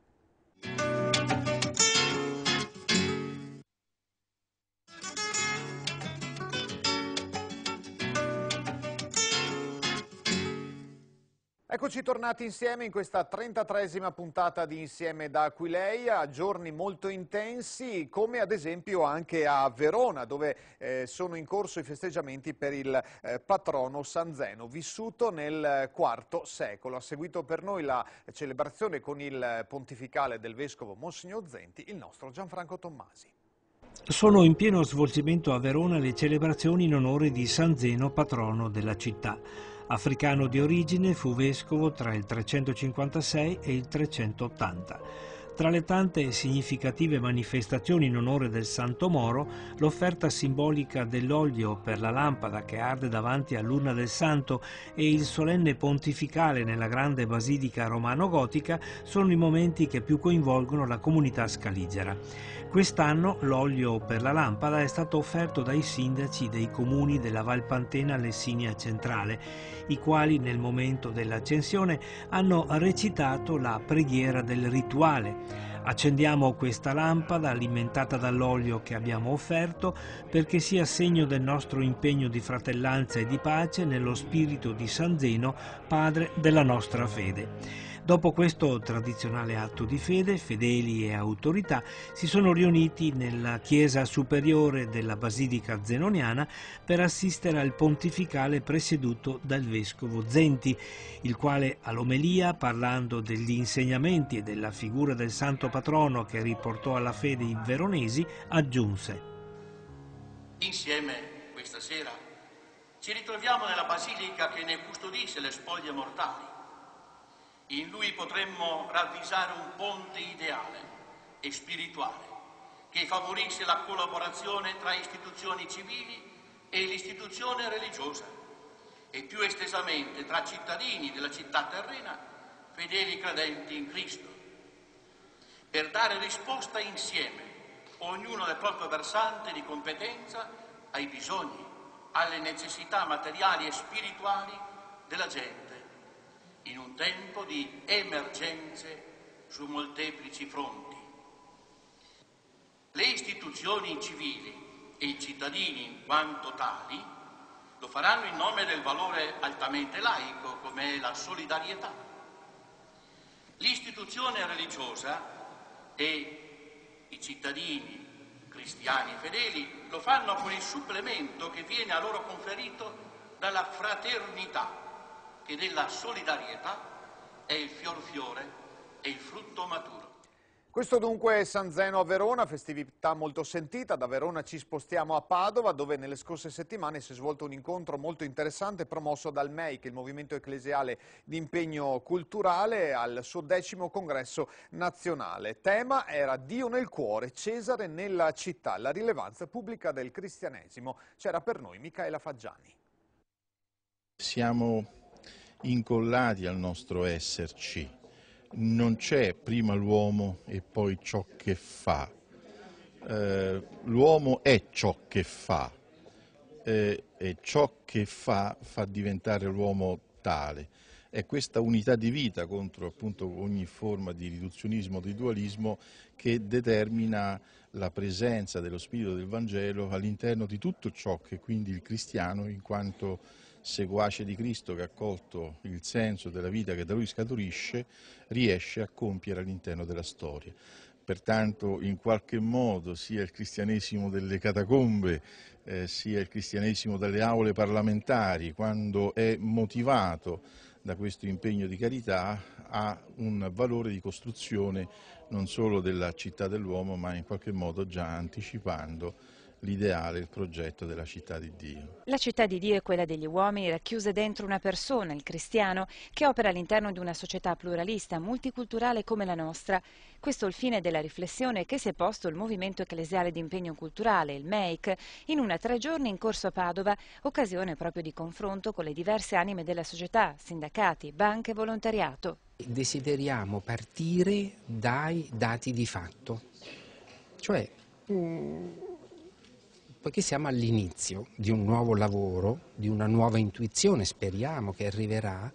Eccoci tornati insieme in questa 33esima puntata di Insieme da Aquileia, giorni molto intensi, come ad esempio anche a Verona, dove sono in corso i festeggiamenti per il patrono San Zeno, vissuto nel IV secolo. Ha seguito per noi la celebrazione con il pontificale del vescovo Monsignor Zenti, il nostro Gianfranco Tommasi. Sono in pieno svolgimento a Verona le celebrazioni in onore di San Zeno, patrono della città. Africano di origine, fu vescovo tra il 356 e il 380. Tra le tante significative manifestazioni in onore del Santo Moro, l'offerta simbolica dell'olio per la lampada che arde davanti all'urna del Santo e il solenne pontificale nella grande basilica romano-gotica sono i momenti che più coinvolgono la comunità scaligera. Quest'anno l'olio per la lampada è stato offerto dai sindaci dei comuni della Valpantena Lessinia centrale, i quali nel momento dell'accensione hanno recitato la preghiera del rituale. Accendiamo questa lampada alimentata dall'olio che abbiamo offerto perché sia segno del nostro impegno di fratellanza e di pace nello spirito di San Zeno, padre della nostra fede. Dopo questo tradizionale atto di fede, fedeli e autorità si sono riuniti nella chiesa superiore della Basilica Zenoniana per assistere al pontificale presieduto dal vescovo Zenti, il quale all'omelia, parlando degli insegnamenti e della figura del santo patrono che riportò alla fede i veronesi, aggiunse: Insieme questa sera ci ritroviamo nella basilica che ne custodisce le spoglie mortali. In lui potremmo ravvisare un ponte ideale e spirituale che favorisce la collaborazione tra istituzioni civili e l'istituzione religiosa e più estesamente tra cittadini della città terrena, fedeli credenti in Cristo, per dare risposta insieme, ognuno nel proprio versante di competenza, ai bisogni, alle necessità materiali e spirituali della gente, in un tempo di emergenze su molteplici fronti. Le istituzioni civili e i cittadini in quanto tali lo faranno in nome del valore altamente laico come è la solidarietà. L'istituzione religiosa e i cittadini cristiani fedeli lo fanno con il supplemento che viene a loro conferito dalla fraternità, che della solidarietà è il fiore e il frutto maturo. Questo dunque è San Zeno a Verona, festività molto sentita. Da Verona ci spostiamo a Padova, dove nelle scorse settimane si è svolto un incontro molto interessante promosso dal MEIC, il Movimento Ecclesiale di Impegno Culturale, al suo 10° congresso nazionale. Tema era Dio nel cuore, Cesare nella città, la rilevanza pubblica del cristianesimo. C'era per noi Micaela Faggiani. Siamo incollati al nostro esserci, non c'è prima l'uomo e poi ciò che fa, l'uomo è ciò che fa e ciò che fa diventare l'uomo tale. È questa unità di vita contro appunto ogni forma di riduzionismo, di dualismo, che determina la presenza dello spirito del Vangelo all'interno di tutto ciò che quindi il cristiano, in quanto seguace di Cristo che ha colto il senso della vita che da lui scaturisce, riesce a compiere all'interno della storia. Pertanto in qualche modo sia il cristianesimo delle catacombe, sia il cristianesimo delle aule parlamentari, quando è motivato da questo impegno di carità, ha un valore di costruzione non solo della città dell'uomo, ma in qualche modo già anticipando l'ideale, il progetto della città di Dio. La città di Dio è quella degli uomini racchiuse dentro una persona, il cristiano, che opera all'interno di una società pluralista, multiculturale come la nostra. Questo è il fine della riflessione che si è posto il Movimento Ecclesiale di Impegno Culturale, il MEIC, in una 3 giorni in corso a Padova, occasione proprio di confronto con le diverse anime della società, sindacati, banche e volontariato. Desideriamo partire dai dati di fatto, cioè poiché siamo all'inizio di un nuovo lavoro, di una nuova intuizione, speriamo che arriverà,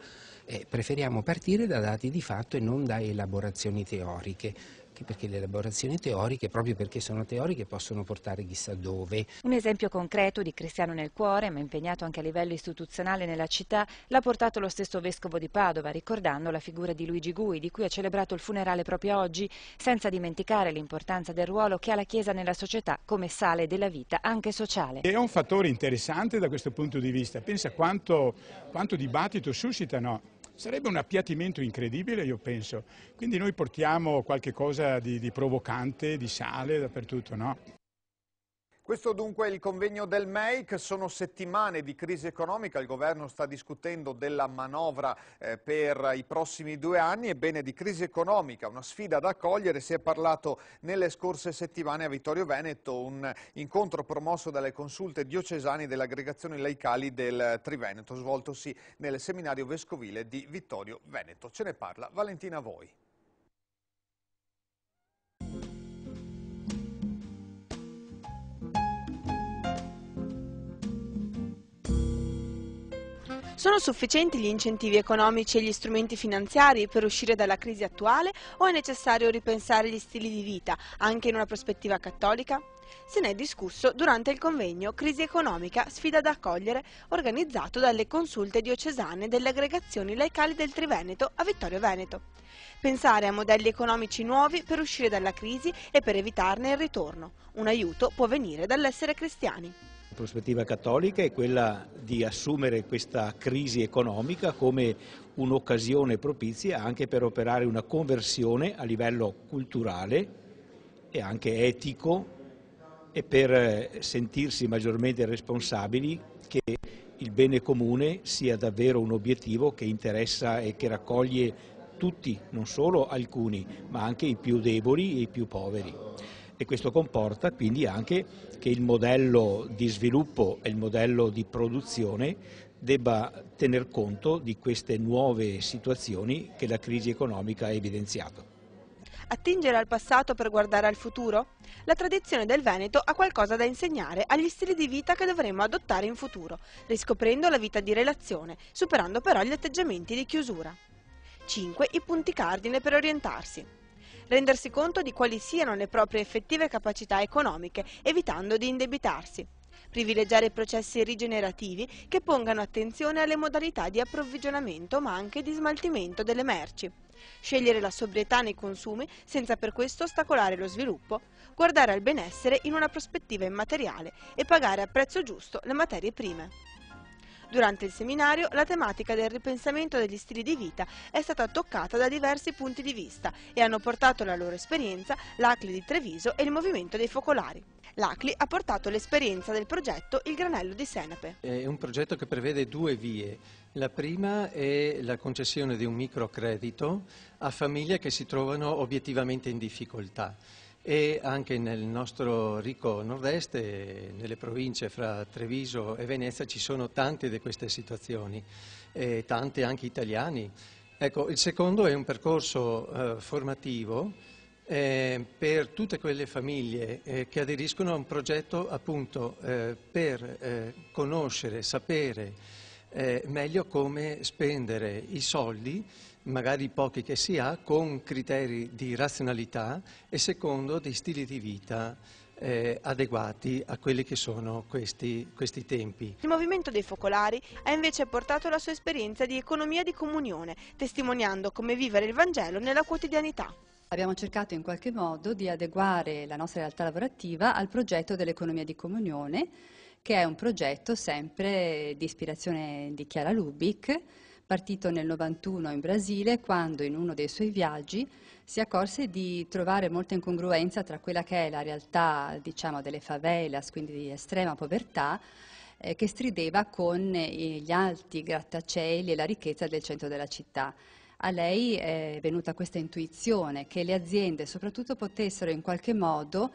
preferiamo partire da dati di fatto e non da elaborazioni teoriche, anche perché le elaborazioni teoriche, proprio perché sono teoriche, possono portare chissà dove. Un esempio concreto di cristiano nel cuore, ma impegnato anche a livello istituzionale nella città, l'ha portato lo stesso vescovo di Padova, ricordando la figura di Luigi Gui, di cui ha celebrato il funerale proprio oggi, senza dimenticare l'importanza del ruolo che ha la Chiesa nella società come sale della vita anche sociale. È un fattore interessante da questo punto di vista, pensa quanto dibattito suscitano. Sarebbe un appiattimento incredibile, io penso. Quindi noi portiamo qualche cosa di provocante, di sale dappertutto, no? Questo dunque è il convegno del MEIC, sono settimane di crisi economica, il governo sta discutendo della manovra per i prossimi 2 anni, ebbene di crisi economica, una sfida da accogliere, si è parlato nelle scorse settimane a Vittorio Veneto, un incontro promosso dalle consulte diocesane delle aggregazioni laicali del Triveneto, svoltosi nel seminario vescovile di Vittorio Veneto. Ce ne parla Valentina Voi. Sono sufficienti gli incentivi economici e gli strumenti finanziari per uscire dalla crisi attuale o è necessario ripensare gli stili di vita, anche in una prospettiva cattolica? Se ne è discusso durante il convegno Crisi economica, sfida da accogliere, organizzato dalle consulte diocesane delle aggregazioni laicali del Triveneto a Vittorio Veneto. Pensare a modelli economici nuovi per uscire dalla crisi e per evitarne il ritorno. Un aiuto può venire dall'essere cristiani. La prospettiva cattolica è quella di assumere questa crisi economica come un'occasione propizia anche per operare una conversione a livello culturale e anche etico e per sentirsi maggiormente responsabili che il bene comune sia davvero un obiettivo che interessa e che raccoglie tutti, non solo alcuni, ma anche i più deboli e i più poveri. E questo comporta quindi anche che il modello di sviluppo e il modello di produzione debba tener conto di queste nuove situazioni che la crisi economica ha evidenziato. Attingere al passato per guardare al futuro? La tradizione del Veneto ha qualcosa da insegnare agli stili di vita che dovremo adottare in futuro, riscoprendo la vita di relazione, superando però gli atteggiamenti di chiusura. 5 i punti cardine per orientarsi. Rendersi conto di quali siano le proprie effettive capacità economiche, evitando di indebitarsi. Privilegiare processi rigenerativi che pongano attenzione alle modalità di approvvigionamento ma anche di smaltimento delle merci. Scegliere la sobrietà nei consumi senza per questo ostacolare lo sviluppo. Guardare al benessere in una prospettiva immateriale e pagare a prezzo giusto le materie prime. Durante il seminario la tematica del ripensamento degli stili di vita è stata toccata da diversi punti di vista e hanno portato la loro esperienza l'ACLI di Treviso e il Movimento dei Focolari. L'ACLI ha portato l'esperienza del progetto Il Granello di Senape. È un progetto che prevede 2 vie. La prima è la concessione di un microcredito a famiglie che si trovano obiettivamente in difficoltà. E anche nel nostro ricco nord-est, nelle province fra Treviso e Venezia, ci sono tante di queste situazioni, e tante anche italiani. Ecco, il secondo è un percorso formativo per tutte quelle famiglie che aderiscono a un progetto appunto per conoscere, sapere meglio come spendere i soldi, magari pochi che si ha, con criteri di razionalità e secondo dei stili di vita adeguati a quelli che sono questi tempi. Il Movimento dei Focolari ha invece portato la sua esperienza di economia di comunione, testimoniando come vivere il Vangelo nella quotidianità. Abbiamo cercato in qualche modo di adeguare la nostra realtà lavorativa al progetto dell'economia di comunione, che è un progetto sempre di ispirazione di Chiara Lubick, partito nel 91 in Brasile, quando in uno dei suoi viaggi si accorse di trovare molta incongruenza tra quella che è la realtà, diciamo, delle favelas, quindi di estrema povertà, che strideva con gli alti grattacieli e la ricchezza del centro della città. A lei è venuta questa intuizione che le aziende soprattutto potessero in qualche modo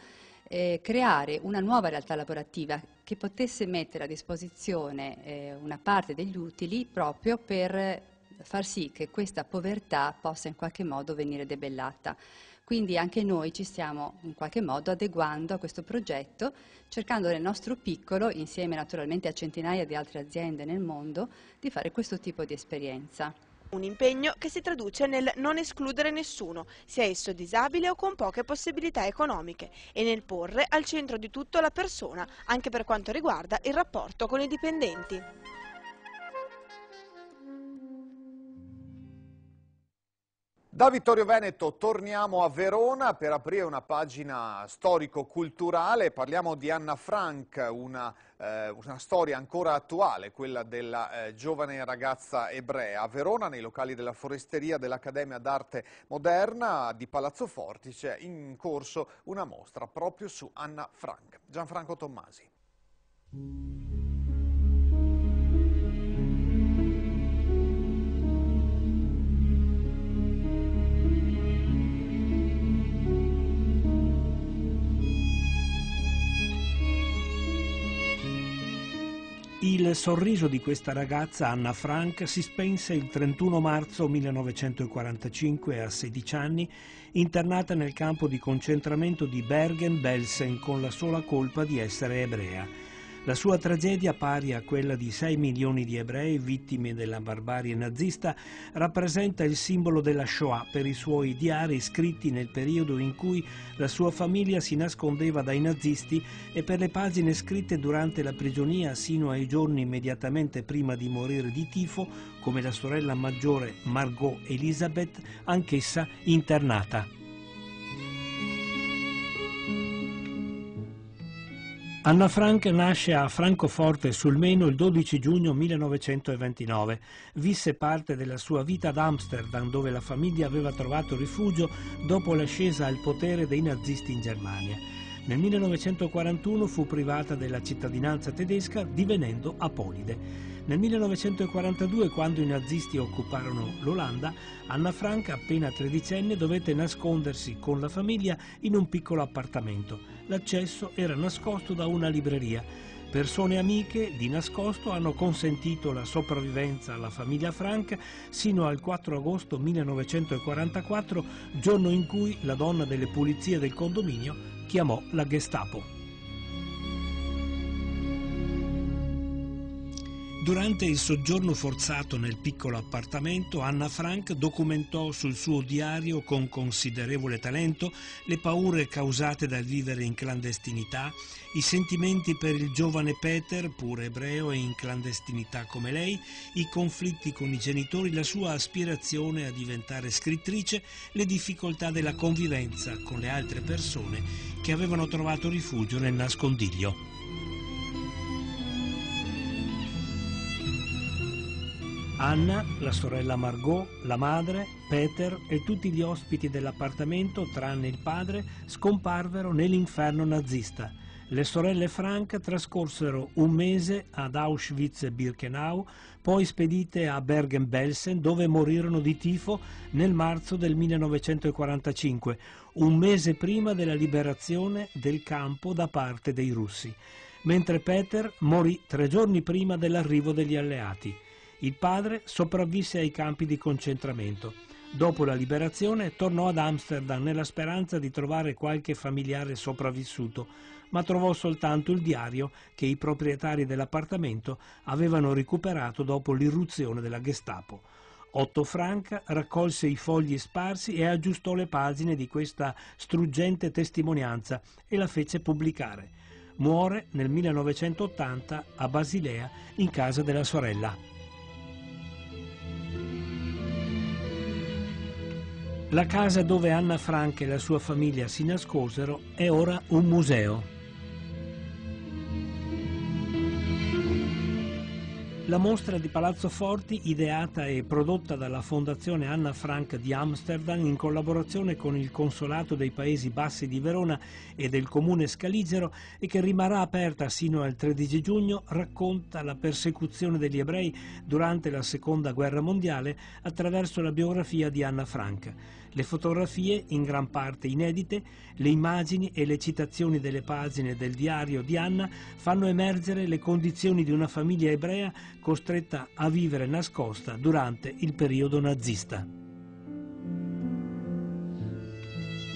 creare una nuova realtà lavorativa che potesse mettere a disposizione una parte degli utili proprio per far sì che questa povertà possa in qualche modo venire debellata. Quindi anche noi ci stiamo in qualche modo adeguando a questo progetto, cercando nel nostro piccolo, insieme naturalmente a centinaia di altre aziende nel mondo, di fare questo tipo di esperienza. Un impegno che si traduce nel non escludere nessuno, sia esso disabile o con poche possibilità economiche, e nel porre al centro di tutto la persona, anche per quanto riguarda il rapporto con i dipendenti. Da Vittorio Veneto torniamo a Verona per aprire una pagina storico-culturale. Parliamo di Anna Frank, una storia ancora attuale, quella della giovane ragazza ebrea. A Verona, nei locali della foresteria dell'Accademia d'Arte Moderna di Palazzo Fortice, è in corso una mostra proprio su Anna Frank. Gianfranco Tommasi. Il sorriso di questa ragazza, Anna Frank, si spense il 31 marzo 1945 a 16 anni, internata nel campo di concentramento di Bergen-Belsen con la sola colpa di essere ebrea. La sua tragedia, pari a quella di 6 milioni di ebrei vittime della barbarie nazista, rappresenta il simbolo della Shoah per i suoi diari scritti nel periodo in cui la sua famiglia si nascondeva dai nazisti e per le pagine scritte durante la prigionia sino ai giorni immediatamente prima di morire di tifo, come la sorella maggiore Margot Elisabeth, anch'essa internata. Anna Frank nasce a Francoforte sul Meno il 12 giugno 1929. Visse parte della sua vita ad Amsterdam, dove la famiglia aveva trovato rifugio dopo l'ascesa al potere dei nazisti in Germania. Nel 1941 fu privata della cittadinanza tedesca, divenendo apolide. Nel 1942, quando i nazisti occuparono l'Olanda, Anna Frank, appena tredicenne, dovette nascondersi con la famiglia in un piccolo appartamento. L'accesso era nascosto da una libreria. Persone amiche di nascosto hanno consentito la sopravvivenza alla famiglia Frank sino al 4 agosto 1944, giorno in cui la donna delle pulizie del condominio chiamò la Gestapo. Durante il soggiorno forzato nel piccolo appartamento, Anna Frank documentò sul suo diario con considerevole talento le paure causate dal vivere in clandestinità, i sentimenti per il giovane Peter, pure ebreo e in clandestinità come lei, i conflitti con i genitori, la sua aspirazione a diventare scrittrice, le difficoltà della convivenza con le altre persone che avevano trovato rifugio nel nascondiglio. Anna, la sorella Margot, la madre, Peter e tutti gli ospiti dell'appartamento, tranne il padre, scomparvero nell'inferno nazista. Le sorelle Frank trascorsero un mese ad Auschwitz-Birkenau, poi spedite a Bergen-Belsen, dove morirono di tifo nel marzo del 1945, un mese prima della liberazione del campo da parte dei russi, mentre Peter morì 3 giorni prima dell'arrivo degli alleati. Il padre sopravvisse ai campi di concentramento. Dopo la liberazione tornò ad Amsterdam nella speranza di trovare qualche familiare sopravvissuto, ma trovò soltanto il diario che i proprietari dell'appartamento avevano recuperato dopo l'irruzione della Gestapo. Otto Frank raccolse i fogli sparsi e aggiustò le pagine di questa struggente testimonianza e la fece pubblicare. Muore nel 1980 a Basilea in casa della sorella. La casa dove Anna Frank e la sua famiglia si nascosero è ora un museo. La mostra di Palazzo Forti, ideata e prodotta dalla Fondazione Anna Frank di Amsterdam in collaborazione con il Consolato dei Paesi Bassi di Verona e del Comune Scaligero e che rimarrà aperta sino al 13 giugno, racconta la persecuzione degli ebrei durante la Seconda Guerra Mondiale attraverso la biografia di Anna Frank. Le fotografie, in gran parte inedite, le immagini e le citazioni delle pagine del diario di Anna fanno emergere le condizioni di una famiglia ebrea costretta a vivere nascosta durante il periodo nazista.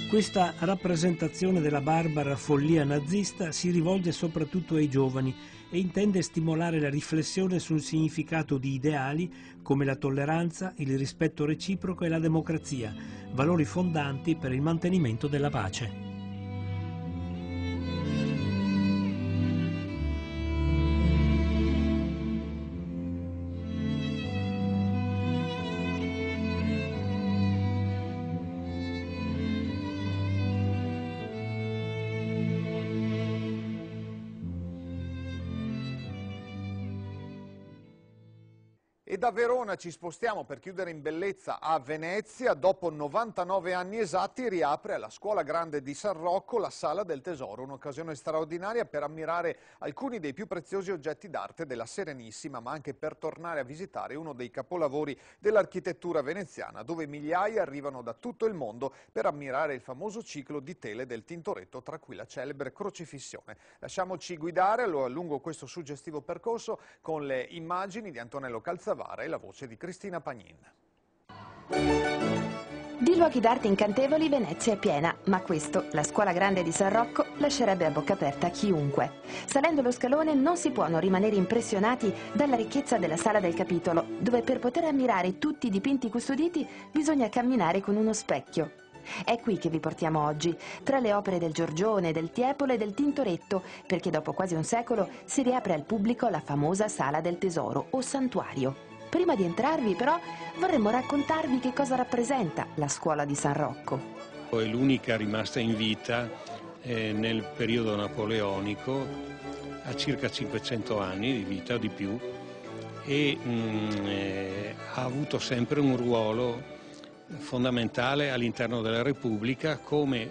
Questa rappresentazione della barbara follia nazista si rivolge soprattutto ai giovani e intende stimolare la riflessione sul significato di ideali come la tolleranza, il rispetto reciproco e la democrazia, valori fondanti per il mantenimento della pace. E da Verona ci spostiamo per chiudere in bellezza a Venezia. Dopo 99 anni esatti riapre alla Scuola Grande di San Rocco la Sala del Tesoro, un'occasione straordinaria per ammirare alcuni dei più preziosi oggetti d'arte della Serenissima, ma anche per tornare a visitare uno dei capolavori dell'architettura veneziana, dove migliaia arrivano da tutto il mondo per ammirare il famoso ciclo di tele del Tintoretto, tra cui la celebre Crocifissione. Lasciamoci guidare lungo questo suggestivo percorso con le immagini di Antonello Calzavara e la voce di Cristina Pagnin. Di luoghi d'arte incantevoli Venezia è piena, ma questo, la Scuola Grande di San Rocco, lascerebbe a bocca aperta chiunque. Salendo lo scalone non si può non rimanere impressionati dalla ricchezza della Sala del Capitolo, dove per poter ammirare tutti i dipinti custoditi bisogna camminare con uno specchio. È qui che vi portiamo oggi, tra le opere del Giorgione, del Tiepolo e del Tintoretto, perché dopo quasi un secolo si riapre al pubblico la famosa Sala del Tesoro o Santuario. Prima di entrarvi, però, vorremmo raccontarvi che cosa rappresenta la Scuola di San Rocco. È l'unica rimasta in vita nel periodo napoleonico, ha circa 500 anni di vita o di più, e ha avuto sempre un ruolo fondamentale all'interno della Repubblica come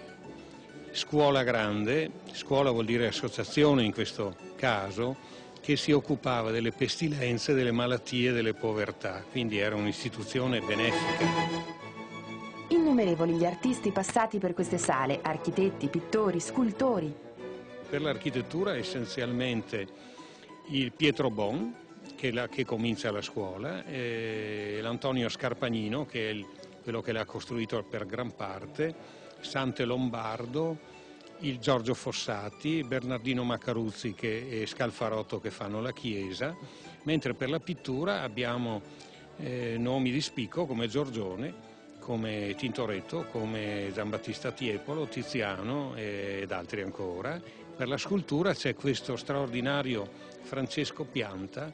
scuola grande. Scuola vuol dire associazione in questo caso, che si occupava delle pestilenze, delle malattie e delle povertà, quindi era un'istituzione benefica. Innumerevoli gli artisti passati per queste sale, architetti, pittori, scultori. Per l'architettura essenzialmente il Pietro Bon, che comincia la scuola, l'Antonio Scarpagnino, che è quello che l'ha costruito per gran parte, Sante Lombardo, il Giorgio Fossati, Bernardino Maccaruzzi e Scalfarotto che fanno la chiesa, mentre per la pittura abbiamo nomi di spicco come Giorgione, come Tintoretto, come Giambattista Tiepolo, Tiziano ed altri ancora. Per la scultura c'è questo straordinario Francesco Pianta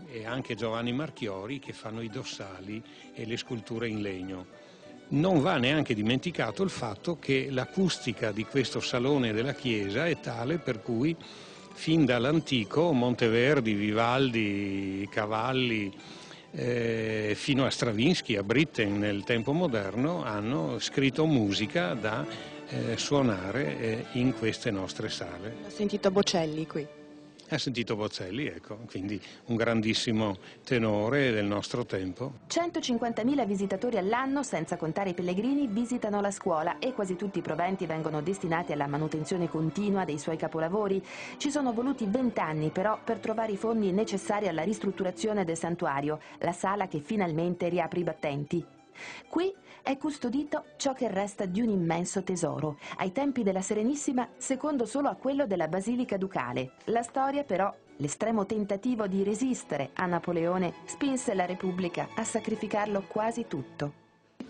e anche Giovanni Marchiori che fanno i dossali e le sculture in legno. Non va neanche dimenticato il fatto che l'acustica di questo salone della chiesa è tale per cui fin dall'antico Monteverdi, Vivaldi, Cavalli, fino a Stravinsky, a Britten nel tempo moderno hanno scritto musica da suonare in queste nostre sale. Ho sentito Bocelli qui. Ha sentito Bocelli, ecco, quindi un grandissimo tenore del nostro tempo. 150.000 visitatori all'anno, senza contare i pellegrini, visitano la scuola e quasi tutti i proventi vengono destinati alla manutenzione continua dei suoi capolavori. Ci sono voluti 20 anni però per trovare i fondi necessari alla ristrutturazione del santuario, la sala che finalmente riapre i battenti. Qui è custodito ciò che resta di un immenso tesoro, ai tempi della Serenissima secondo solo a quello della Basilica Ducale. La storia però, l'estremo tentativo di resistere a Napoleone, spinse la Repubblica a sacrificarlo quasi tutto.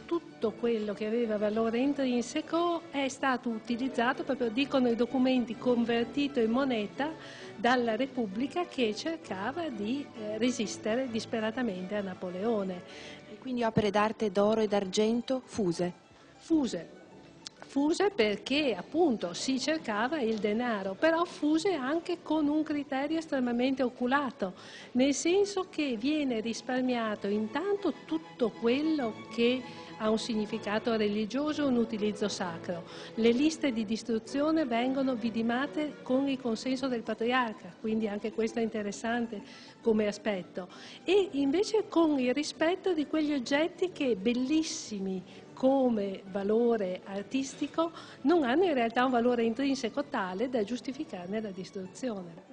Tutto quello che aveva valore intrinseco è stato utilizzato, proprio dicono i documenti, convertito in moneta dalla Repubblica che cercava di resistere disperatamente a Napoleone. E quindi opere d'arte d'oro e d'argento fuse? Fuse perché appunto si cercava il denaro, però fuse anche con un criterio estremamente oculato, nel senso che viene risparmiato intanto tutto quello che ha un significato religioso, un utilizzo sacro. Le liste di distruzione vengono vidimate con il consenso del patriarca, quindi anche questo è interessante come aspetto. E invece con il rispetto di quegli oggetti che, bellissimi come valore artistico, non hanno in realtà un valore intrinseco tale da giustificarne la distruzione.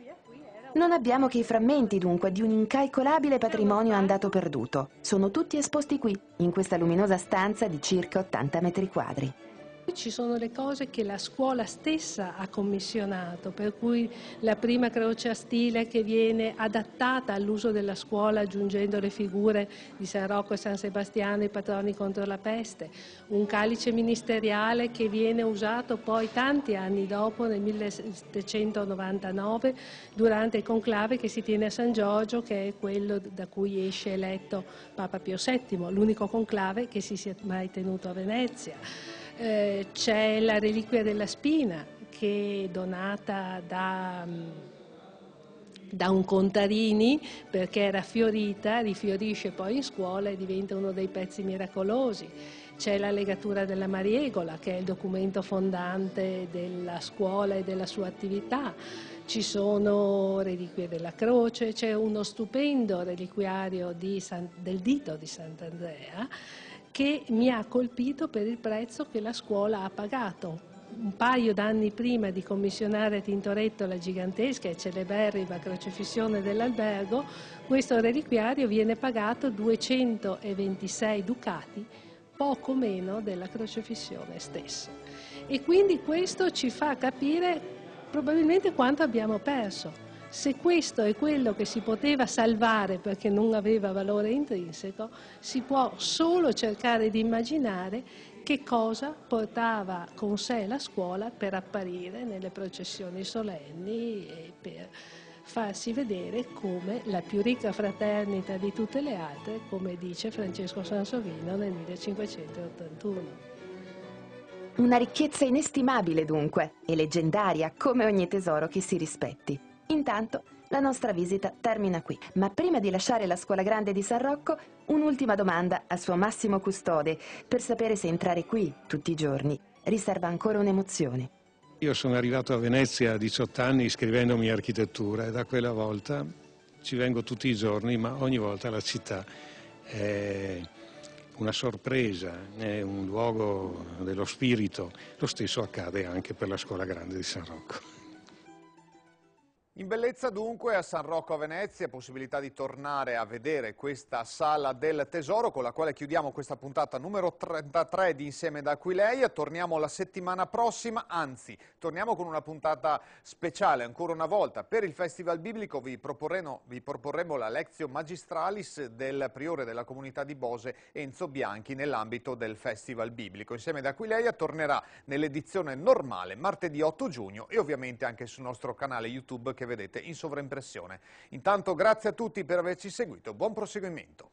Non abbiamo che i frammenti, dunque, di un incalcolabile patrimonio andato perduto. Sono tutti esposti qui, in questa luminosa stanza di circa 80 metri quadri. Ci sono le cose che la scuola stessa ha commissionato, per cui la prima croce a stile che viene adattata all'uso della scuola aggiungendo le figure di San Rocco e San Sebastiano, i patroni contro la peste, un calice ministeriale che viene usato poi tanti anni dopo, nel 1799, durante il conclave che si tiene a San Giorgio, che è quello da cui esce eletto Papa Pio VII, l'unico conclave che si sia mai tenuto a Venezia. C'è la reliquia della spina che è donata da un Contarini perché era fiorita, rifiorisce poi in scuola e diventa uno dei pezzi miracolosi. C'è la legatura della Mariegola che è il documento fondante della scuola e della sua attività. Ci sono reliquie della croce, c'è uno stupendo reliquiario del dito di Sant'Andrea che mi ha colpito per il prezzo che la scuola ha pagato. Un paio d'anni prima di commissionare a Tintoretto la gigantesca e celeberrima crocefissione dell'albergo, questo reliquiario viene pagato 226 ducati, poco meno della crocefissione stessa. E quindi questo ci fa capire probabilmente quanto abbiamo perso. Se questo è quello che si poteva salvare perché non aveva valore intrinseco, si può solo cercare di immaginare che cosa portava con sé la scuola per apparire nelle processioni solenni e per farsi vedere come la più ricca fraternita di tutte le altre, come dice Francesco Sansovino nel 1581. Una ricchezza inestimabile dunque e leggendaria come ogni tesoro che si rispetti. Intanto la nostra visita termina qui, ma prima di lasciare la scuola grande di San Rocco, un'ultima domanda al suo massimo custode per sapere se entrare qui tutti i giorni riserva ancora un'emozione. Io sono arrivato a Venezia a 18 anni iscrivendomi in architettura e da quella volta ci vengo tutti i giorni, ma ogni volta la città è una sorpresa, è un luogo dello spirito. Lo stesso accade anche per la scuola grande di San Rocco. In bellezza dunque a San Rocco a Venezia, possibilità di tornare a vedere questa Sala del Tesoro con la quale chiudiamo questa puntata numero 33 di Insieme da Aquileia. Torniamo la settimana prossima, anzi torniamo con una puntata speciale ancora una volta. Per il Festival Biblico vi proporremo la Lectio Magistralis del priore della comunità di Bose Enzo Bianchi nell'ambito del Festival Biblico. Insieme da Aquileia tornerà nell'edizione normale martedì 8 giugno e ovviamente anche sul nostro canale YouTube che vedete in sovraimpressione. Intanto grazie a tutti per averci seguito, buon proseguimento.